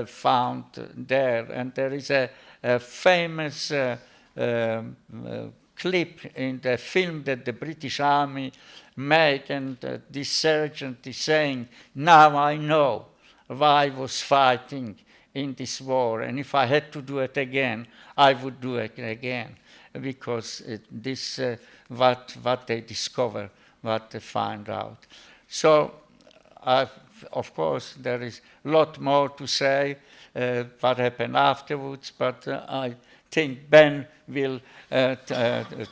found there. And there is a famous clip in the film that the British Army made, and this sergeant is saying, now I know why I was fighting in this war, and if I had to do it again, I would do it again, because this what they discover, what they find out. So, of course, there is a lot more to say what happened afterwards, but I think Ben will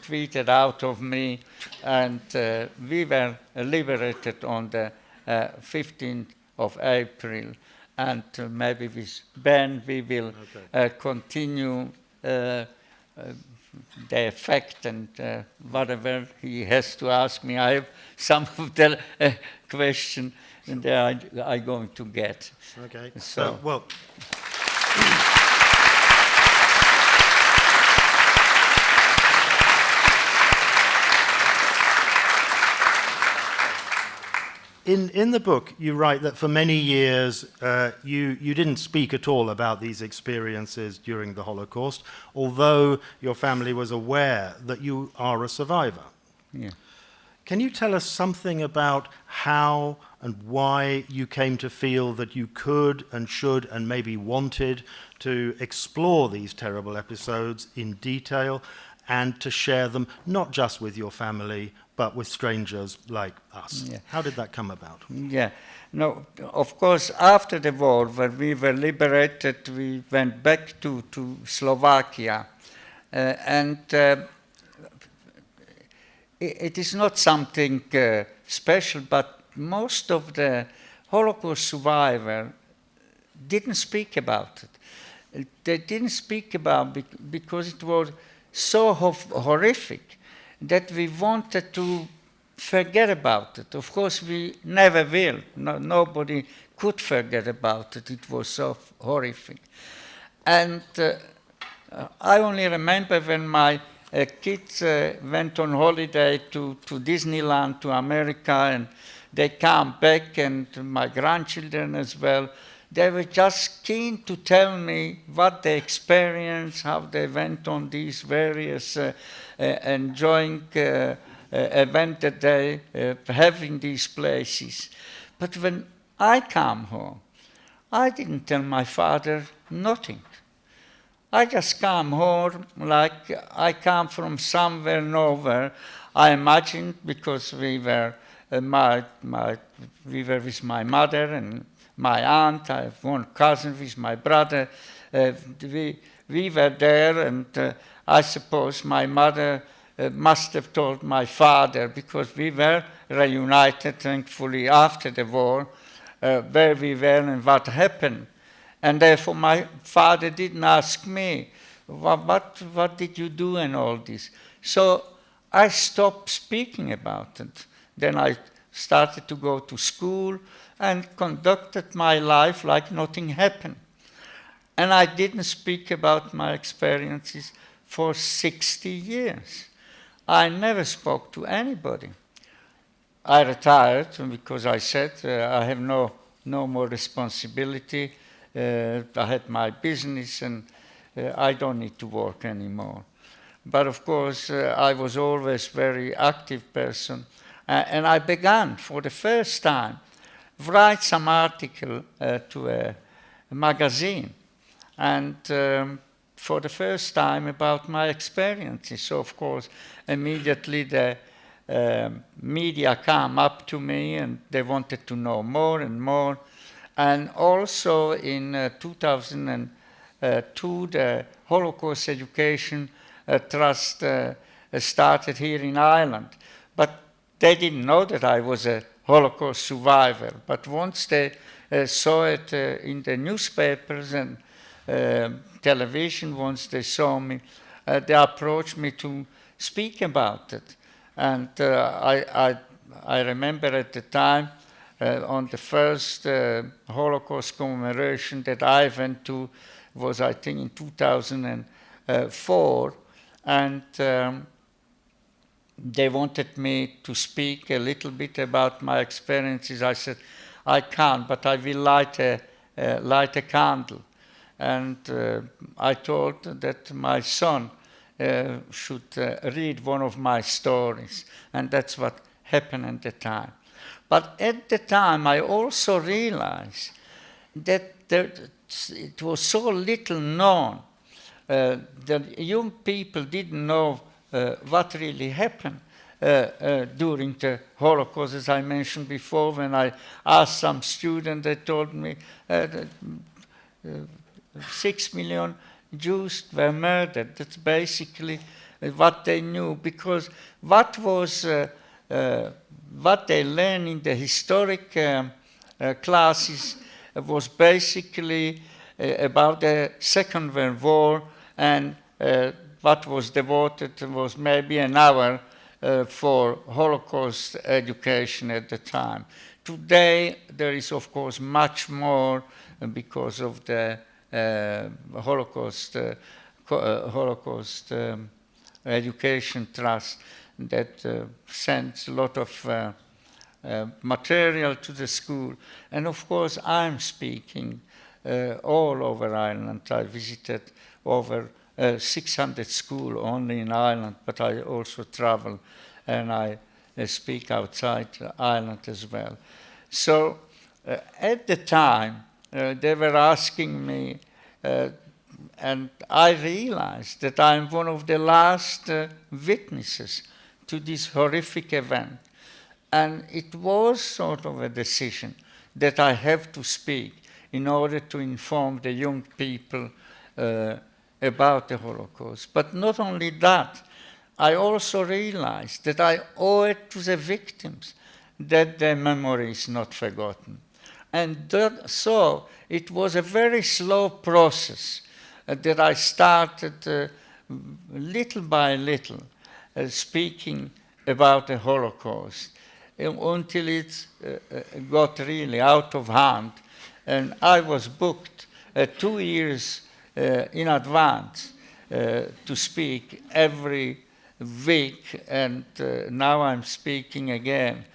tweet it out of me, and we were liberated on the 15th of April, and maybe with Ben we will continue the effect and whatever he has to ask me. I have some of the questions and I'm going to get. Okay. So well. In the book, you write that for many years you didn't speak at all about these experiences during the Holocaust, although your family was aware that you are a survivor. Yeah. Can you tell us something about how and why you came to feel that you could and should and maybe wanted to explore these terrible episodes in detail and to share them not just with your family, but with strangers like us? Yeah. How did that come about? Yeah, no, of course, after the war, when we were liberated, we went back to Slovakia. It is not something special, but most of the Holocaust survivors didn't speak about it. They didn't speak about it because it was so horrific that we wanted to forget about it. Of course, we never will. Nobody could forget about it. It was so horrific. And I only remember when my kids went on holiday to Disneyland, to America, and they came back, and my grandchildren as well. They were just keen to tell me what they experienced, how they went on these various enjoying events that they have in these places. But when I come home, I didn't tell my father nothing. I just come home like I come from somewhere nowhere. I imagined, because we were we were with my mother and my aunt. I have one cousin with my brother. We were there, and I suppose my mother must have told my father, because we were reunited, thankfully, after the war, where we were and what happened. And therefore my father didn't ask me, what did you do and all this? So I stopped speaking about it. Then I started to go to school and conducted my life like nothing happened. And I didn't speak about my experiences for 60 years. I never spoke to anybody. I retired because I said I have no more responsibility. I had my business, and I don't need to work anymore. But of course, I was always a very active person. And I began, for the first time, write some article to a magazine. And for the first time, about my experiences. So, of course, immediately the media came up to me, and they wanted to know more and more. And also in 2002, the Holocaust Education Trust started here in Ireland. But they didn't know that I was a Holocaust survivor. But once they saw it in the newspapers and television, once they saw me, they approached me to speak about it. And I remember at the time on the first Holocaust commemoration that I went to was, I think, in 2004, and they wanted me to speak a little bit about my experiences. I said, I can't, but I will light a candle. And I told that my son should read one of my stories, and that's what happened at the time. But at the time, I also realized that it was so little known. The young people didn't know what really happened during the Holocaust. As I mentioned before, when I asked some students, they told me 6 million Jews were murdered. That's basically what they knew, because what they learned in the historic classes was basically about the Second World War, and what was devoted was maybe an hour for Holocaust education at the time. Today, there is, of course, much more because of the Holocaust Education Trust that sends a lot of material to the school. And of course, I'm speaking all over Ireland. I visited over 600 schools only in Ireland, but I also travel and I speak outside Ireland as well. So at the time, they were asking me, and I realized that I'm one of the last witnesses to this horrific event. And it was sort of a decision that I have to speak in order to inform the young people about the Holocaust. But not only that, I also realized that I owe it to the victims that their memory is not forgotten. And so it was a very slow process that I started little by little speaking about the Holocaust until it got really out of hand. And I was booked 2 years in advance to speak every week, and now I'm speaking again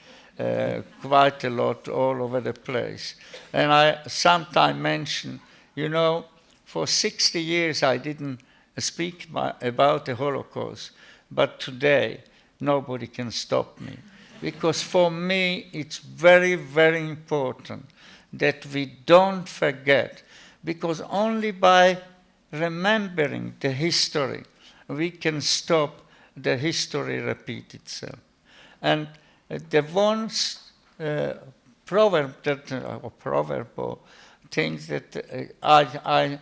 quite a lot all over the place. And I sometimes mention, you know, for 60 years I didn't speak about the Holocaust, but today nobody can stop me. Because for me it's very, very important that we don't forget, because only by remembering the history we can stop the history repeat itself. And the one proverb or things that I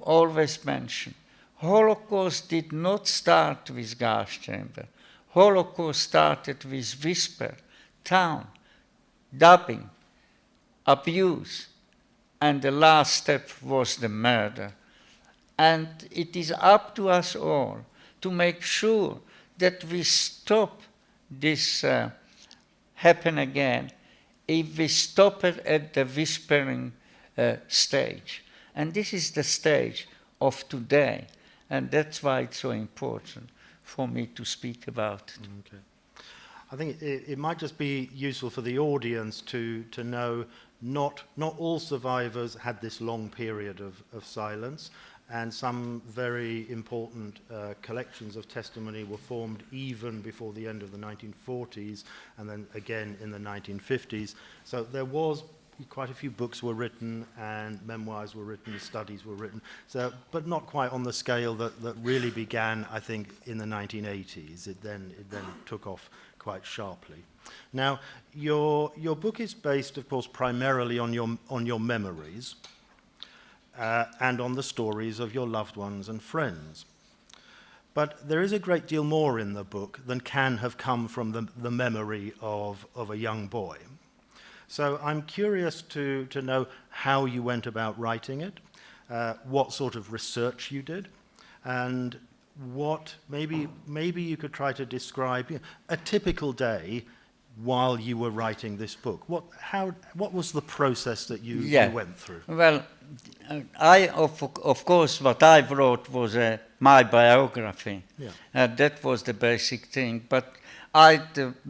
always mention, Holocaust did not start with gas chamber. Holocaust started with whisper, town, dubbing, abuse, and the last step was the murder. And it is up to us all to make sure that we stop this happen again, if we stop it at the whispering stage. And this is the stage of today, and that's why it's so important for me to speak about it. Okay. I think it might just be useful for the audience to know not all survivors had this long period of silence, and some very important collections of testimony were formed even before the end of the 1940s, and then again in the 1950s. So there was quite a few books were written, and memoirs were written, studies were written, so, but not quite on the scale that really began, I think, in the 1980s. It then took off quite sharply. Now, your book is based, of course, primarily on your memories and on the stories of your loved ones and friends. But there is a great deal more in the book than can have come from the memory of a young boy. So I'm curious to know how you went about writing it, what sort of research you did, and what maybe you could try to describe a typical day while you were writing this book? What was the process that you went through? Well, of course, what I wrote was my biography. Yeah. That was the basic thing. But I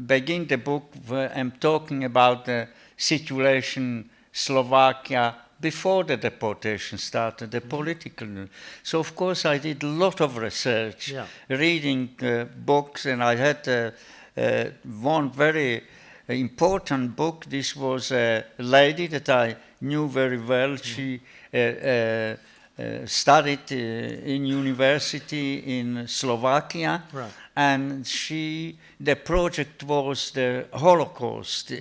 begin the book where I'm talking about the situation in Slovakia before the deportation started, the political. So, of course, I did a lot of research, reading books, and I had one very important book. This was a lady that I knew very well. She studied in university in Slovakia, right. and the project was the Holocaust,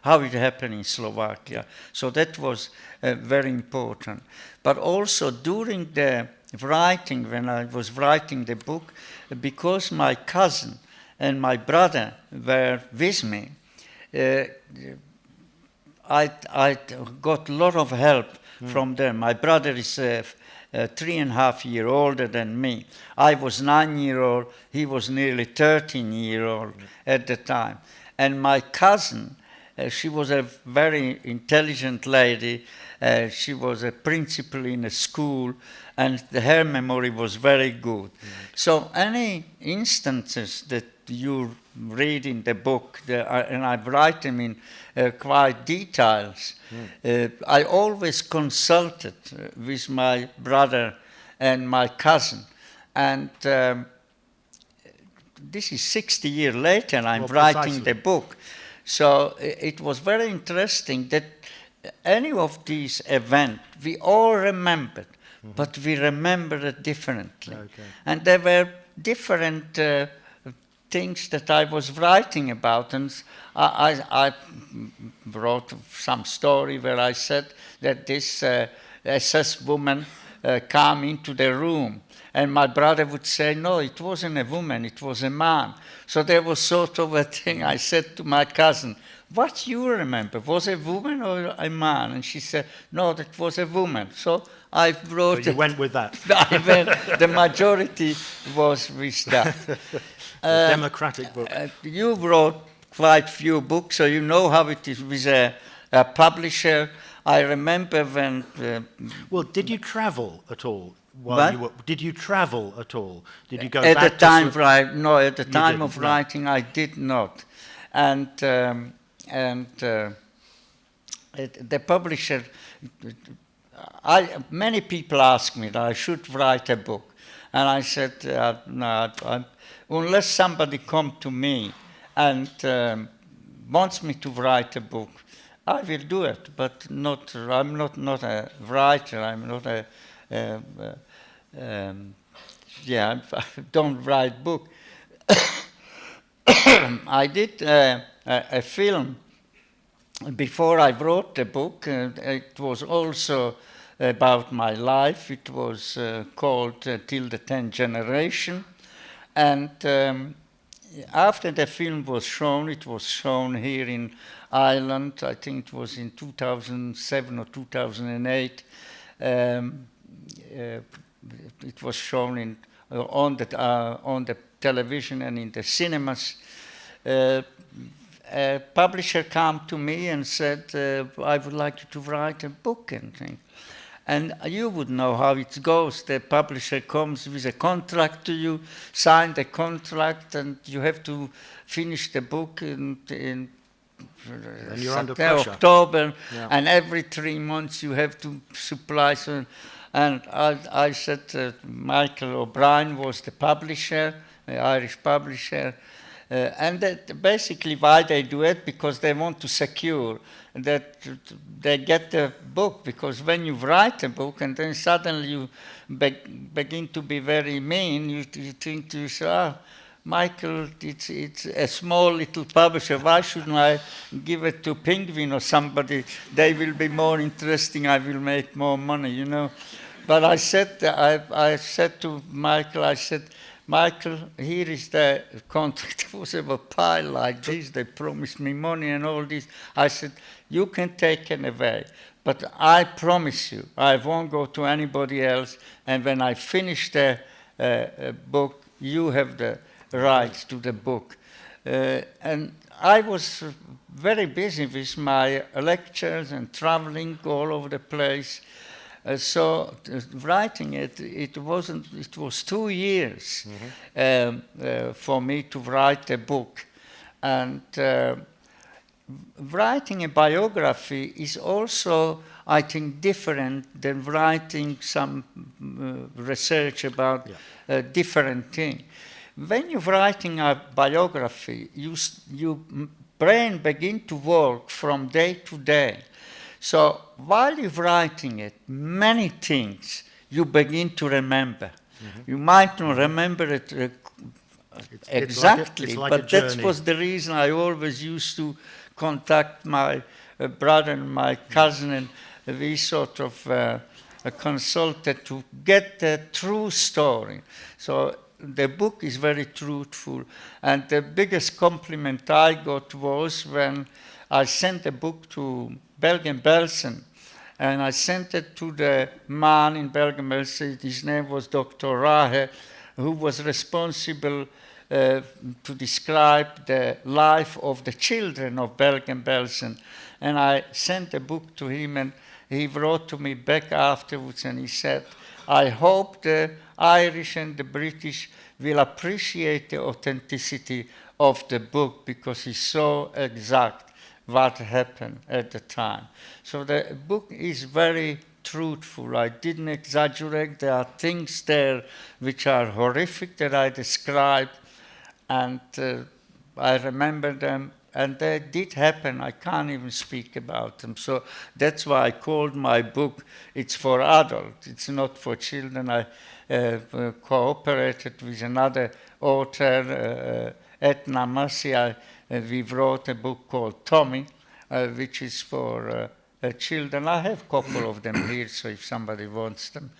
how it happened in Slovakia. So that was very important. But also during the writing, when I was writing the book, because my cousin and my brother were with me, I got a lot of help from them. My brother is 3.5 years older than me. I was 9-year-old, he was nearly 13-year-old at the time. And my cousin, she was a very intelligent lady. She was a principal in a school, and her memory was very good. So any instances that you read in the book, and I write them in quite details, I always consulted with my brother and my cousin. And this is 60 years later, and I'm writing the book. So it was very interesting that any of these events, we all remembered, but we remembered it differently. Okay. And there were different things that I was writing about, and I wrote some story where I said that this SS woman came into the room, and my brother would say, no, it wasn't a woman, it was a man. So there was sort of a thing. I said to my cousin, what you remember, was it a woman or a man? And she said, no, that was a woman. So I wrote... So you went with that. The majority was with that. Democratic book. You wrote quite few books, so you know how it is with a publisher. I remember when... well, did you travel at all? Did you travel at all? Did you go at back the time, No, at the time didn't, of writing, I did not. And the publisher... many people ask me that I should write a book. And I said, no, unless somebody comes to me and wants me to write a book, I will do it, but I'm not a writer, I'm not I don't write book. I did a film before I wrote the book. It was also about my life. It was called Till the 10th Generation. And after the film was shown, it was shown here in Ireland. I think it was in 2007 or 2008. It was shown on the television and in the cinemas. A publisher came to me and said, I would like you to write a book and things. And you would know how it goes. The publisher comes with a contract to you, sign the contract, and you have to finish the book in October, and every 3 months you have to supply some. And I said Michael O'Brien was the publisher, the Irish publisher, and that basically why they do it, because they want to secure that they get the book, because when you write a book and then suddenly you begin to be very mean, you think to yourself, Michael, it's a small little publisher, why shouldn't I give it to Penguin or somebody? They will be more interesting, I will make more money, you know. But I said to Michael, I said, Michael, here is the contract. It was a pile like this. They promised me money and all this. I said, you can take it away, but I promise you, I won't go to anybody else. And when I finish the book, you have the rights to the book. And I was very busy with my lectures and traveling all over the place. So writing it was 2 years for me to write a book. And writing a biography is also, I think, different than writing some research about different thing. When you're writing a biography, your brain begin to work from day to day. So while you're writing it, many things you begin to remember. You might not remember it exactly, it's like but that was the reason I always used to contact my brother and my cousin, and we sort of consulted to get the true story. So the book is very truthful, and the biggest compliment I got was when I sent the book to Bergen-Belsen, and I sent it to the man in Bergen-Belsen. His name was Dr. Rahe, who was responsible to describe the life of the children of Bergen-Belsen. And I sent the book to him, and he wrote to me back afterwards, and he said, I hope the Irish and the British will appreciate the authenticity of the book, because it's so exact what happened at the time. So the book is very truthful. I didn't exaggerate. There are things there which are horrific that I describe, and I remember them, and they did happen. I can't even speak about them. So that's why I called my book, it's for adults, it's not for children. I cooperated with another author, Etna Massey. We wrote a book called Tomi, which is for children. I have a couple of them here, so if somebody wants them.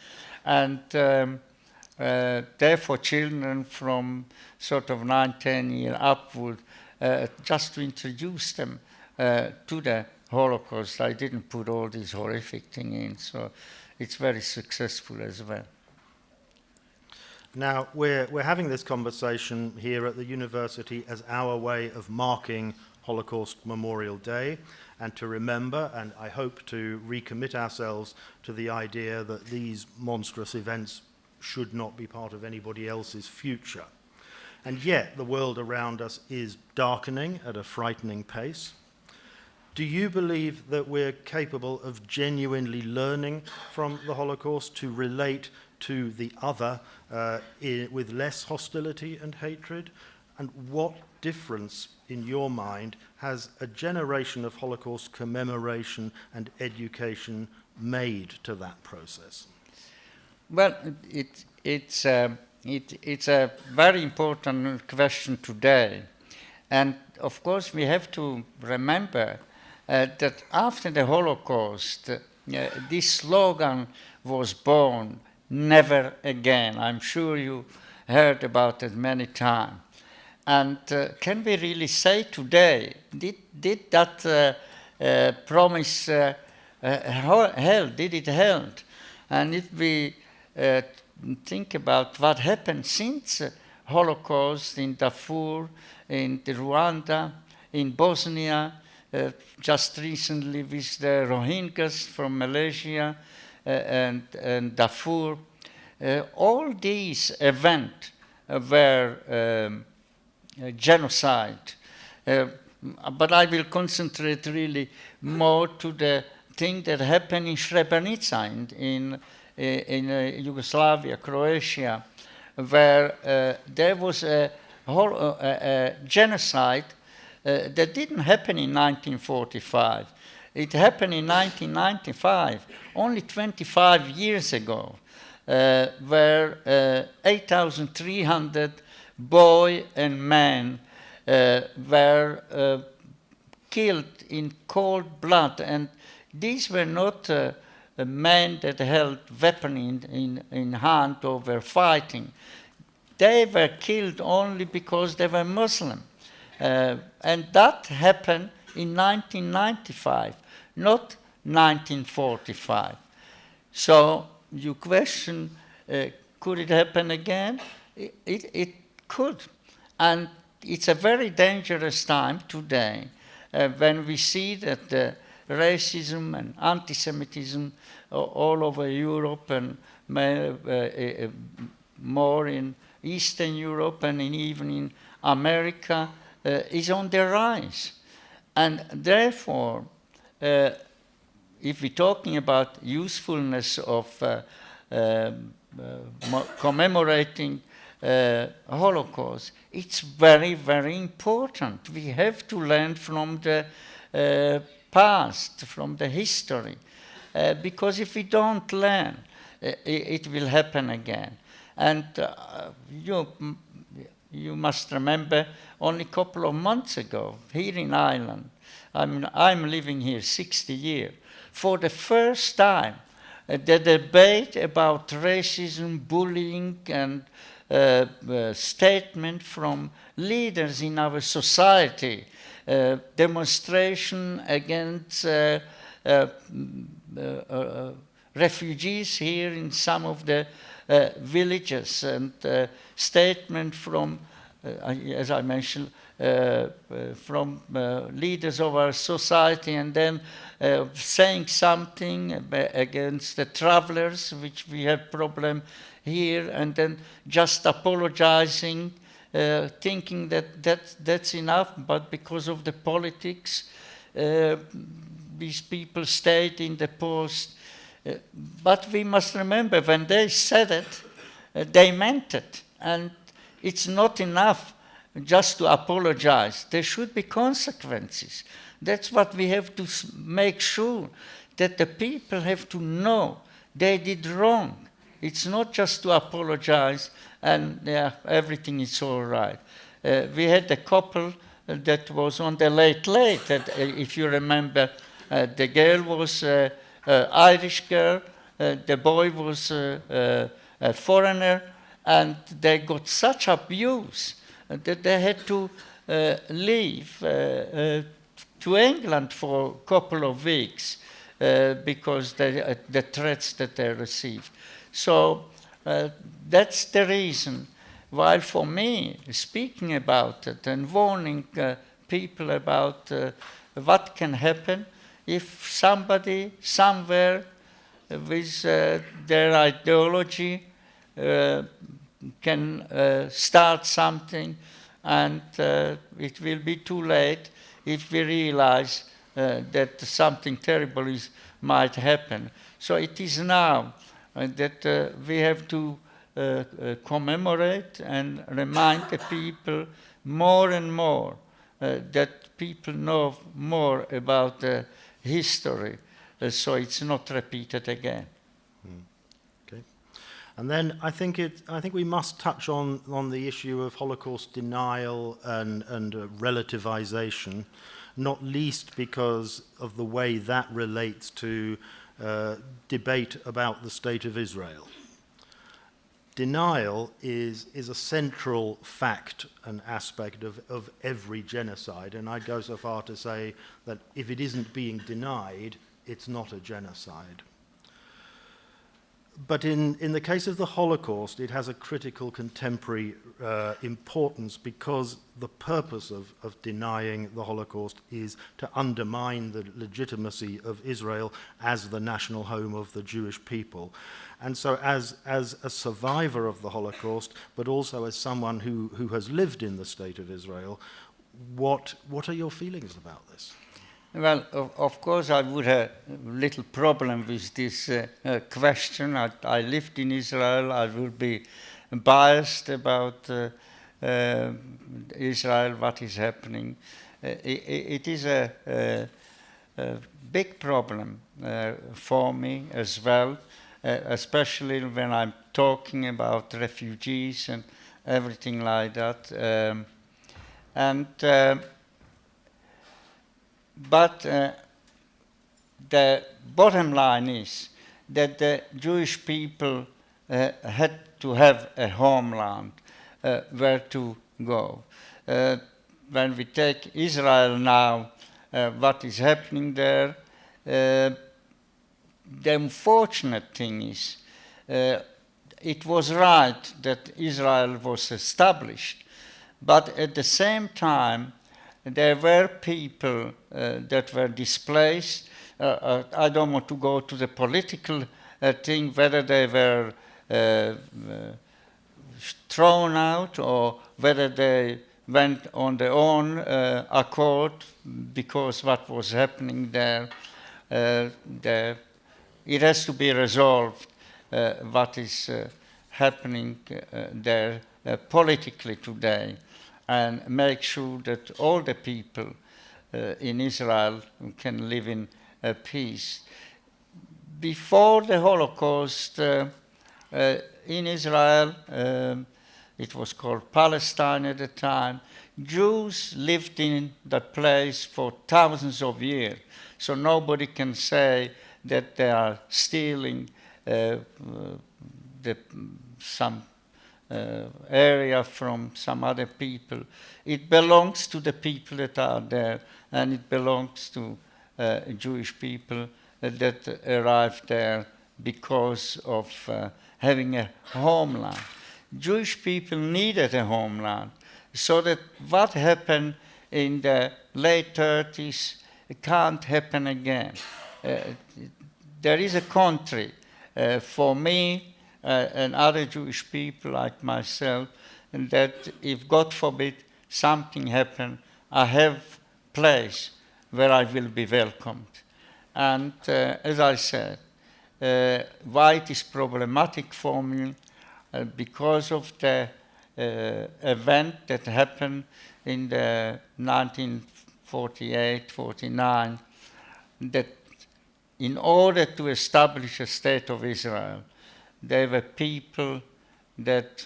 And they're for children from sort of 9, 10 years upward, just to introduce them to the Holocaust. I didn't put all these horrific things in, so it's very successful as well. Now, we're having this conversation here at the university as our way of marking Holocaust Memorial Day, and to remember, and I hope to recommit ourselves to the idea that these monstrous events should not be part of anybody else's future. And yet, the world around us is darkening at a frightening pace. Do you believe that we're capable of genuinely learning from the Holocaust to relate to the other with less hostility and hatred? And what difference, in your mind, has a generation of Holocaust commemoration and education made to that process? Well, it's a very important question today. And of course, we have to remember that after the Holocaust, this slogan was born, never again. I'm sure you heard about it many times. And can we really say today, did that promise held? Did it hold? And if we think about what happened since Holocaust in Darfur, in Rwanda, in Bosnia, just recently with the Rohingyas from Malaysia and Darfur, all these events were genocide. But I will concentrate really more to the thing that happened in Srebrenica in Yugoslavia, Croatia, where there was a genocide that didn't happen in 1945. It happened in 1995, only 25 years ago, where 8,300 boys and men were killed in cold blood. And these were not men that held weapons in hand or were fighting. They were killed only because they were Muslim. And that happened in 1995, not 1945. So you question, could it happen again? It could. And it's a very dangerous time today when we see that the racism and anti-Semitism all over Europe and more in Eastern Europe and even in America is on the rise. And therefore, if we're talking about usefulness of commemorating Holocaust, it's very, very important. We have to learn from the past, from the history, because if we don't learn, it will happen again. And you must remember only a couple of months ago, here in Ireland, I'm living here 60 years, for the first time, the debate about racism, bullying, and statement from leaders in our society, demonstration against refugees here in some of the villages, and statement from, as I mentioned, from leaders of our society, and then saying something against the travelers, which we have problem here, and then just apologizing, thinking that that's enough, but because of the politics, these people stayed in the post. But we must remember, when they said it, they meant it. And it's not enough just to apologize. There should be consequences. That's what we have to make sure, that the people have to know they did wrong. It's not just to apologize and everything is all right. We had a couple that was on the Late Late, that, if you remember, the girl was Irish girl, the boy was a foreigner, and they got such abuse that they had to leave to England for a couple of weeks because the threats that they received. So that's the reason why, for me, speaking about it and warning people about what can happen if somebody somewhere with their ideology can start something, and it will be too late if we realize that something terrible might happen. So it is now that we have to commemorate and remind the people more and more that people know more about the history, so it's not repeated again. Okay. And then I think we must touch on the issue of Holocaust denial and relativization, not least because of the way that relates to debate about the State of Israel. Denial is a central fact and aspect of every genocide, and I'd go so far to say that if it isn't being denied, it's not a genocide. But in the case of the Holocaust, it has a critical contemporary importance, because the purpose of denying the Holocaust is to undermine the legitimacy of Israel as the national home of the Jewish people. And so as a survivor of the Holocaust, but also as someone who has lived in the State of Israel, what are your feelings about this? Well, of course, I would have a little problem with this question. I lived in Israel. I will be biased about Israel, what is happening. It is a big problem for me as well, especially when I'm talking about refugees and everything like that. But the bottom line is that the Jewish people had to have a homeland where to go. When we take Israel now, what is happening there, the unfortunate thing is it was right that Israel was established, But at the same time, there were people that were displaced. I don't want to go to the political thing, whether they were thrown out or whether they went on their own accord because what was happening there, it has to be resolved what is happening there politically today, and make sure that all the people in Israel can live in peace. Before the Holocaust, in Israel, it was called Palestine at the time, Jews lived in that place for thousands of years. So nobody can say that they are stealing some area from some other people. It belongs to the people that are there, and it belongs to Jewish people that arrived there because of having a homeland. Jewish people needed a homeland, so that what happened in the late 30s can't happen again. There is a country for me and other Jewish people like myself, and that if God forbid something happen, I have place where I will be welcomed. And as I said, why it is problematic for me, because of the event that happened in the 1948-49, that in order to establish a state of Israel, there were people that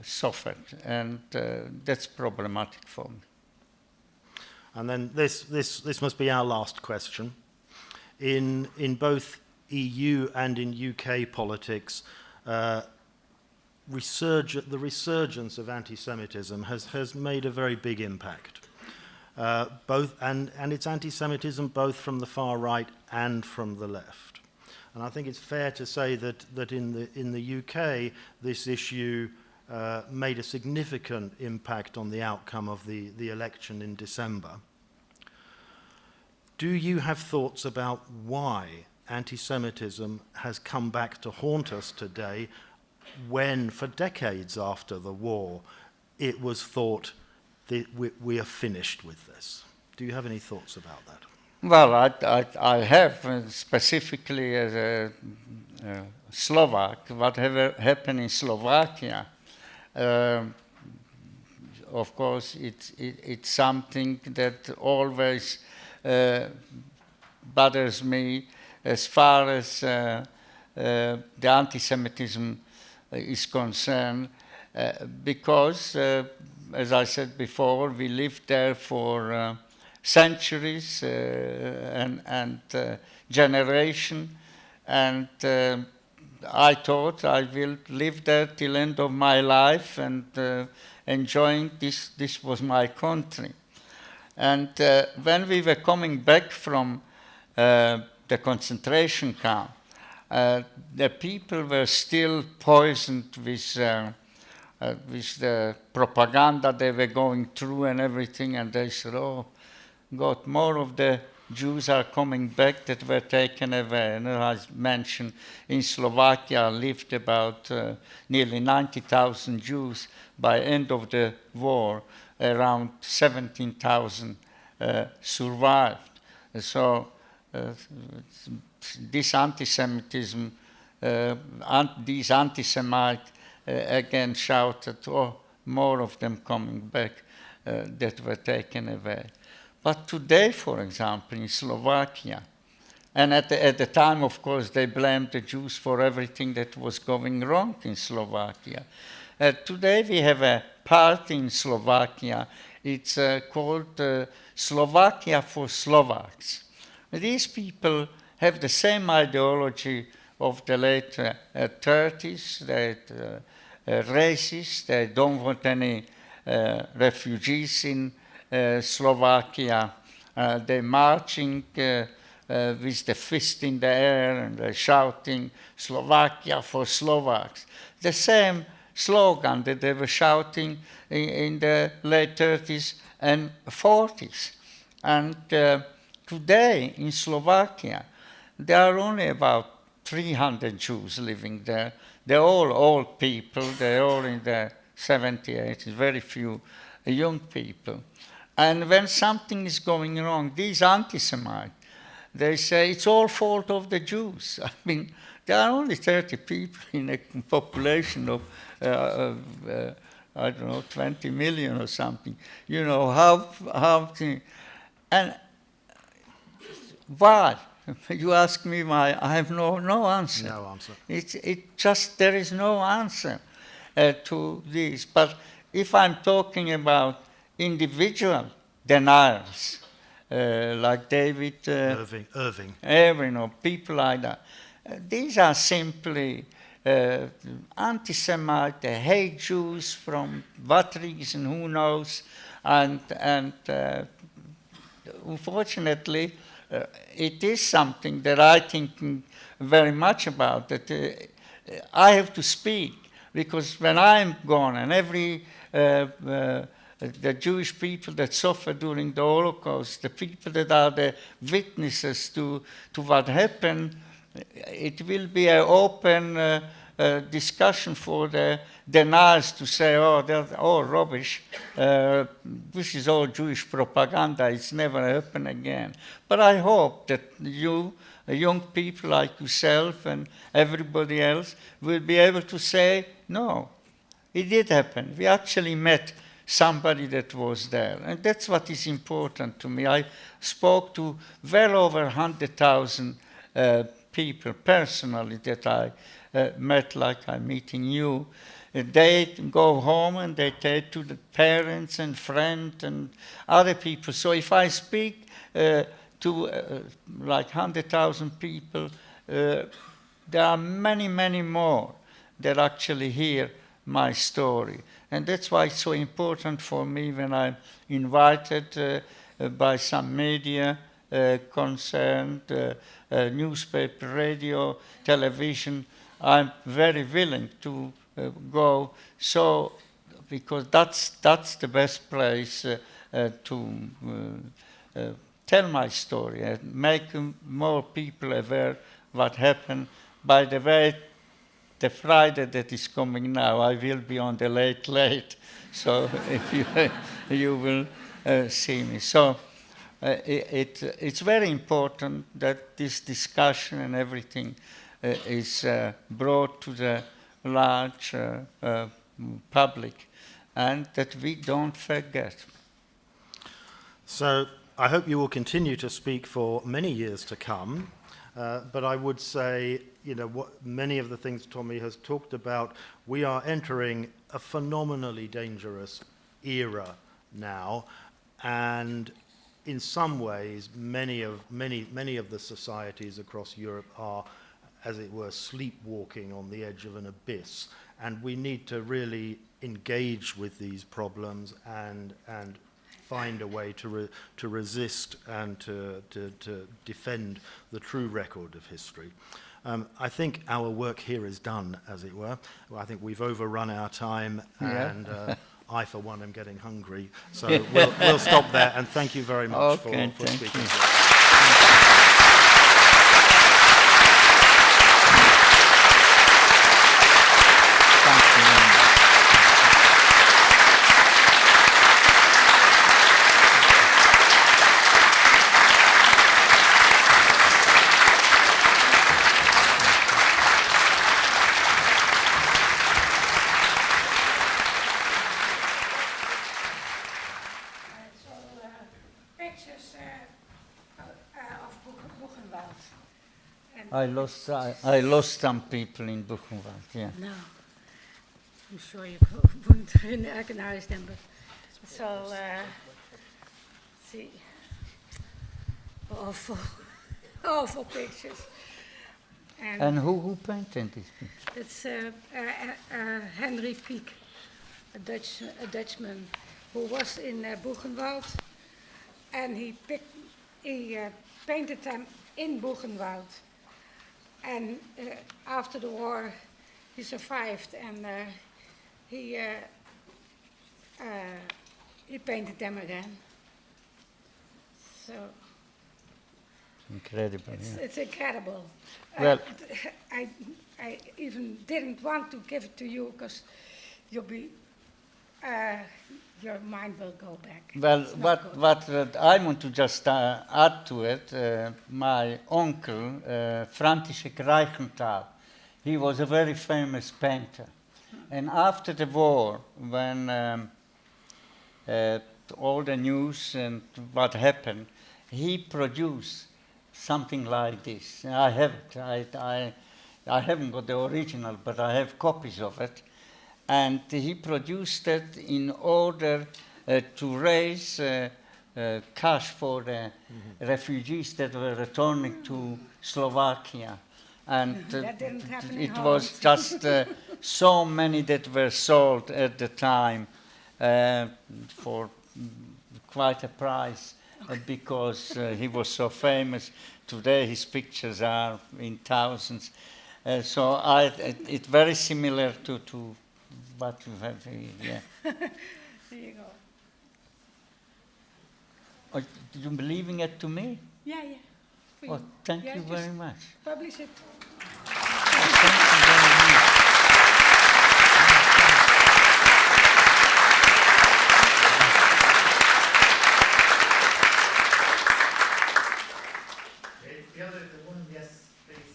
suffered, and that's problematic for me. And then this must be our last question. In both EU and in UK politics, the resurgence of anti-Semitism has made a very big impact. And it's anti-Semitism both from the far right and from the left. And I think it's fair to say that in the UK, this issue made a significant impact on the outcome of the election in December. Do you have thoughts about why anti-Semitism has come back to haunt us today, when for decades after the war it was thought that we are finished with this? Do you have any thoughts about that? Well, I have, specifically as a Slovak, whatever happened in Slovakia. Of course, it's something that always bothers me as far as the anti-Semitism is concerned, because, as I said before, we lived there for centuries and generation, and I thought I will live there till end of my life and enjoying this. This was my country. And when we were coming back from the concentration camp, the people were still poisoned with the propaganda they were going through and everything, and they said, oh God, more of the Jews are coming back that were taken away. And as I mentioned, in Slovakia lived about nearly 90,000 Jews. By end of the war, around 17,000 survived. So this anti-Semitism, these anti-Semites again shouted, oh, more of them coming back that were taken away. But today, for example, in Slovakia, and at the time, of course, they blamed the Jews for everything that was going wrong in Slovakia. Today we have a party in Slovakia. It's called Slovakia for Slovaks. These people have the same ideology of the late 30s. They're racist. They don't want any refugees in Slovakia. They're marching with the fist in the air, and they're shouting Slovakia for Slovaks. The same slogan that they were shouting in the late 30s and 40s. And today in Slovakia, there are only about 300 Jews living there. They're all old people. They're all in their 70s, 80s, very few young people. And when something is going wrong, these anti-Semites, they say it's all fault of the Jews. I mean, there are only 30 people in a population of, I don't know, 20 million or something. You know, and why? You ask me why, I have no answer. No answer. It just, there is no answer to this. But if I'm talking about individual deniers, like David Irving, or people like that, these are simply anti-Semite. They hate Jews from what reason, who knows, and unfortunately, it is something that I think very much about, that I have to speak, because when I'm gone and every the Jewish people that suffered during the Holocaust, the people that are the witnesses to what happened, it will be an open discussion for the deniers to say, oh, they're all rubbish. This is all Jewish propaganda. It's never happened again. But I hope that you, young people like yourself and everybody else, will be able to say, no, it did happen. We actually met somebody that was there. And that's what is important to me. I spoke to well over 100,000 people personally that I met, like I'm meeting you. They go home and they take to the parents and friends and other people. So if I speak to like 100,000 people, there are many, many more that actually hear my story. And that's why it's so important for me when I'm invited by some media concerned, newspaper, radio, television. I'm very willing to go, so because that's the best place to tell my story and make more people aware what happened. By the way, the Friday that is coming now, I will be on the late, so if you will see me. So it's very important that this discussion and everything is brought to the large public, and that we don't forget. So I hope you will continue to speak for many years to come. But I would say, you know, what many of the things Tomi has talked about, we are entering a phenomenally dangerous era now, and in some ways, many of the societies across Europe are, as it were, sleepwalking on the edge of an abyss, and we need to really engage with these problems and find a way to resist and to defend the true record of history. I think our work here is done, as it were. Well, I think we've overrun our time, and I, for one, am getting hungry. So we'll stop there, and thank you very much for speaking to us. I lost some people in Buchenwald, yeah. No, I'm sure you wouldn't recognize them, but so, see, awful pictures. And who painted these pictures? It's Henry Pieck, a Dutchman, who was in Buchenwald, and he painted them in Buchenwald. And after the war, he survived, and he painted them again. So Incredible. Yeah. it's incredible. Well- I even didn't want to give it to you because you'll be, your mind will go back. Well, It's not good. what I want to just add to it, my uncle, František Reichental, he was a very famous painter. And after the war, when all the news and what happened, he produced something like this. I have it. I haven't got the original, but I have copies of it. And he produced it in order to raise cash for the refugees that were returning to Slovakia. And That didn't happen in it Holland. was just so many that were sold at the time for quite a price because he was so famous. Today his pictures are in thousands. So it's very similar to what you have here. Yeah. There you go. Oh, you believing it to me? Yeah, yeah. For Oh, you. thank Yeah, you just very much. Publish it. Thank you very much. The one, yes, please.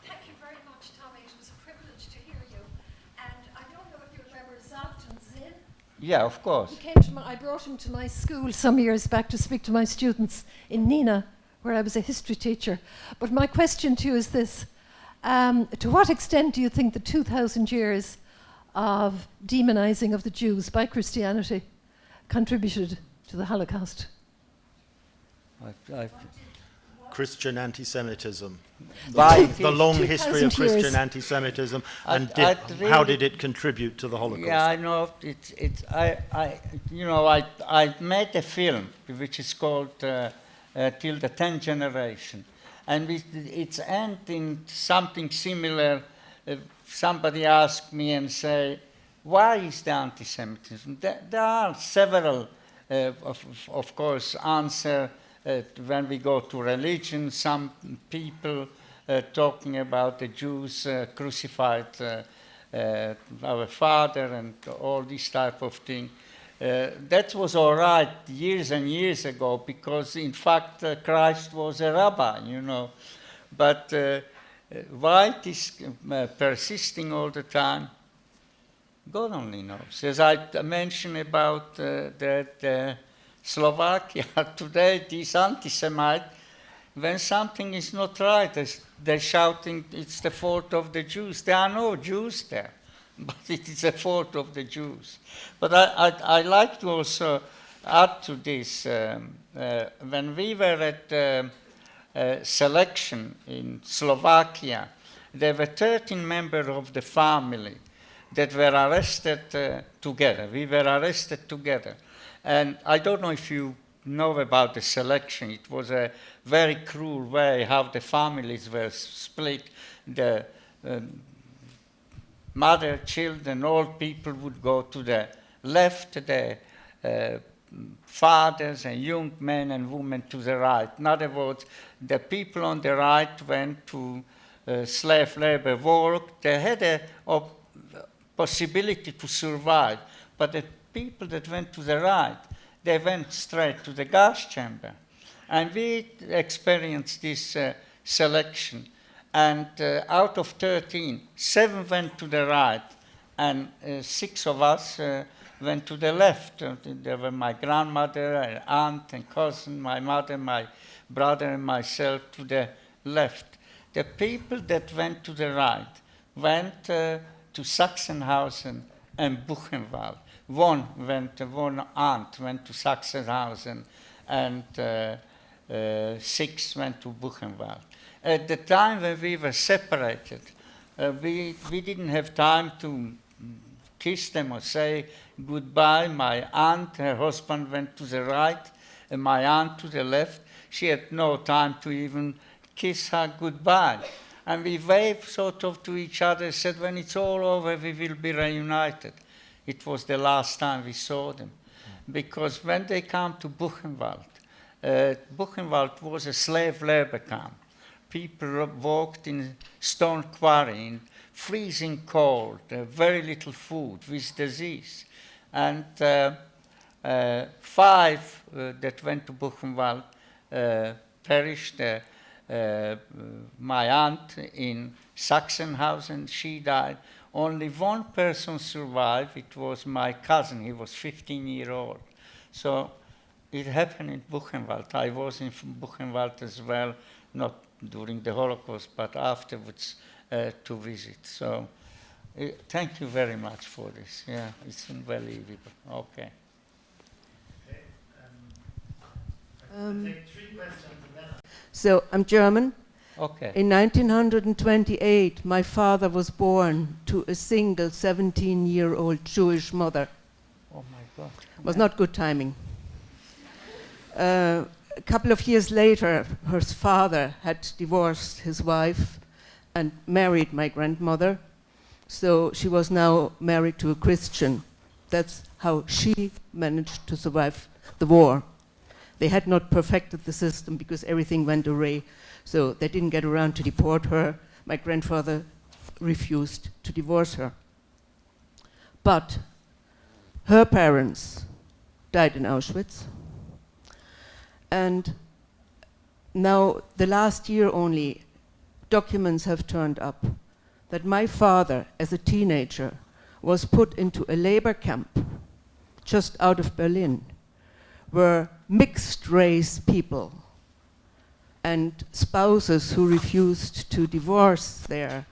Thank you very much, Tommy. It was a privilege to hear you. And I don't know if you remember Zoltan Zinn. Yeah, of course. He came to I brought him to my school some years back to speak to my students in Nina, where I was a history teacher. But my question to you is this. To what extent do you think the 2,000 years of demonizing of the Jews by Christianity contributed to the Holocaust? Christian anti-Semitism, Why? the long history of 2,000 years. Christian anti-Semitism, and how did it contribute to the Holocaust? Yeah, I know. I made a film which is called Till the 10th Generation, and it's ending something similar. Somebody asked me and say, why is the anti-Semitism? There are several, of course, answers. When we go to religion, some people talking about the Jews crucified our father and all this type of thing. That was all right years and years ago because, in fact, Christ was a rabbi, you know. But why it is persisting all the time, God only knows. As I mentioned about that Slovakia today, these anti-Semites, when something is not right, they're shouting it's the fault of the Jews. There are no Jews there, but it is the fault of the Jews. But I like to also add to this. When we were at selection in Slovakia, there were 13 members of the family that were arrested together. We were arrested together. And I don't know if you know about the selection. It was a very cruel way how the families were split. The mother, children, old people would go to the left, the fathers and young men and women to the right. In other words, the people on the right went to slave labor work. They had a possibility to survive, but the people that went to the right, they went straight to the gas chamber. And we experienced this selection. And out of 13, 7 went to the right, and 6 of us went to the left. There were my grandmother, and aunt and cousin, my mother, my brother, and myself to the left. The people that went to the right went to Sachsenhausen and Buchenwald. One aunt went to Sachsenhausen, and 6 went to Buchenwald. At the time when we were separated, we didn't have time to kiss them or say goodbye. My aunt, her husband went to the right, and my aunt to the left. She had no time to even kiss her goodbye. And we waved sort of to each other, said, when it's all over, we will be reunited. It was the last time we saw them. Because when they came to Buchenwald, Buchenwald was a slave labor camp. People walked in stone quarry, in freezing cold, very little food, with disease. And 5 that went to Buchenwald perished. My aunt in Sachsenhausen, she died. Only one person survived. It was my cousin. He was 15 years old. So it happened in Buchenwald. I was in Buchenwald as well, not during the Holocaust, but afterwards to visit. So thank you very much for this. Yeah, it's unbelievable. Okay. I'll take 3 questions and then So I'm German. Okay. In 1928, my father was born to a single 17-year-old Jewish mother. Oh my God. Was not good timing. A couple of years later, her father had divorced his wife and married my grandmother. So she was now married to a Christian. That's how she managed to survive the war. They had not perfected the system because everything went awry. So they didn't get around to deport her. My grandfather refused to divorce her. But her parents died in Auschwitz. And now, the last year only, documents have turned up that my father, as a teenager, was put into a labor camp just out of Berlin, where mixed race people and spouses who refused to divorce their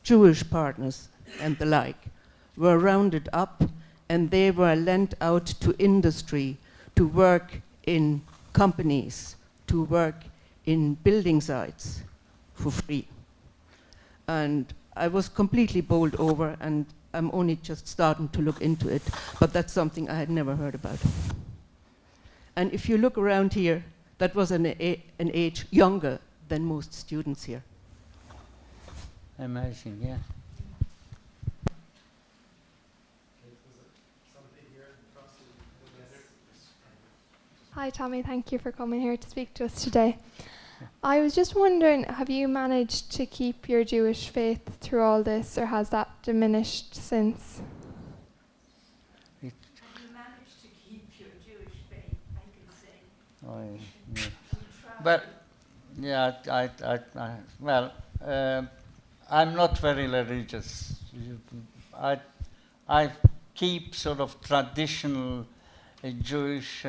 Jewish partners and the like were rounded up, and they were lent out to industry to work in companies, to work in building sites for free. And I was completely bowled over, and I'm only just starting to look into it, but that's something I had never heard about. And if you look around here, that was an age younger than most students here. Amazing, yeah. Hi Tommy, thank you for coming here to speak to us today. I was just wondering, have you managed to keep your Jewish faith through all this, or has that diminished since? It, Have you managed to keep your Jewish faith, I can say? oh, yeah. But, yeah, well, I'm not very religious. I keep sort of traditional Jewish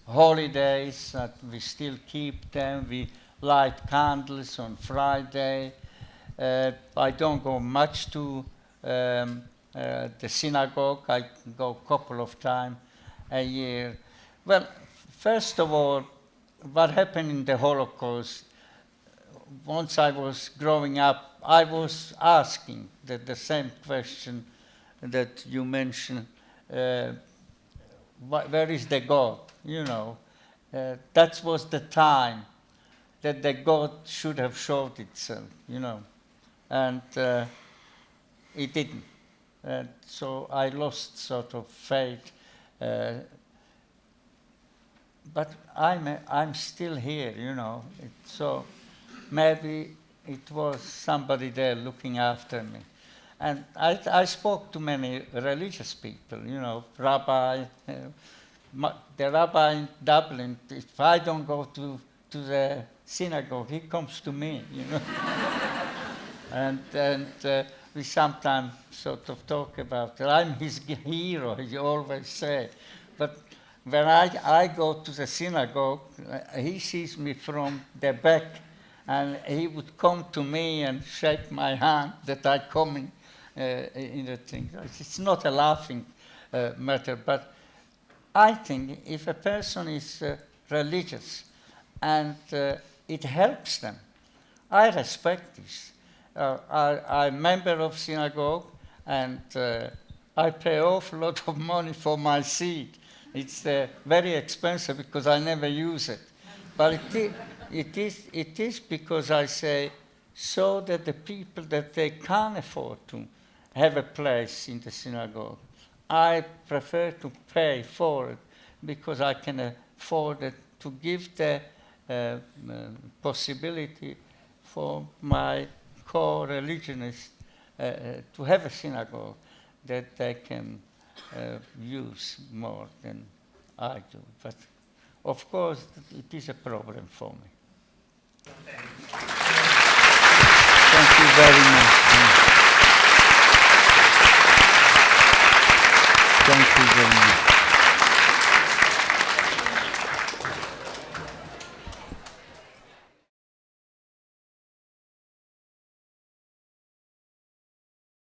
holidays, that we still keep them. We light candles on Friday. I don't go much to the synagogue. I go a couple of times a year. Well, first of all, what happened in the Holocaust, once I was growing up, I was asking the same question that you mentioned, where is the God? You know, that was the time that the God should have showed itself, you know, and it didn't. So I lost sort of faith. But I'm still here, you know. So maybe it was somebody there looking after me. And I spoke to many religious people, you know, rabbi. The rabbi in Dublin, if I don't go to the synagogue, he comes to me, you know. and we sometimes sort of talk about it. I'm his hero, he always say. But when I go to the synagogue, he sees me from the back, and he would come to me and shake my hand that I come in the thing. It's not a laughing matter, but I think if a person is religious and it helps them, I respect this. I'm a member of synagogue, and I pay an awful lot of money for my seat. It's very expensive because I never use it. But it is because I say, so that the people that they can't afford to have a place in the synagogue, I prefer to pay for it because I can afford it, to give the possibility for my co-religionists to have a synagogue that they can use more than I do. But of course, it is a problem for me. Thank you very much. Thank you very much.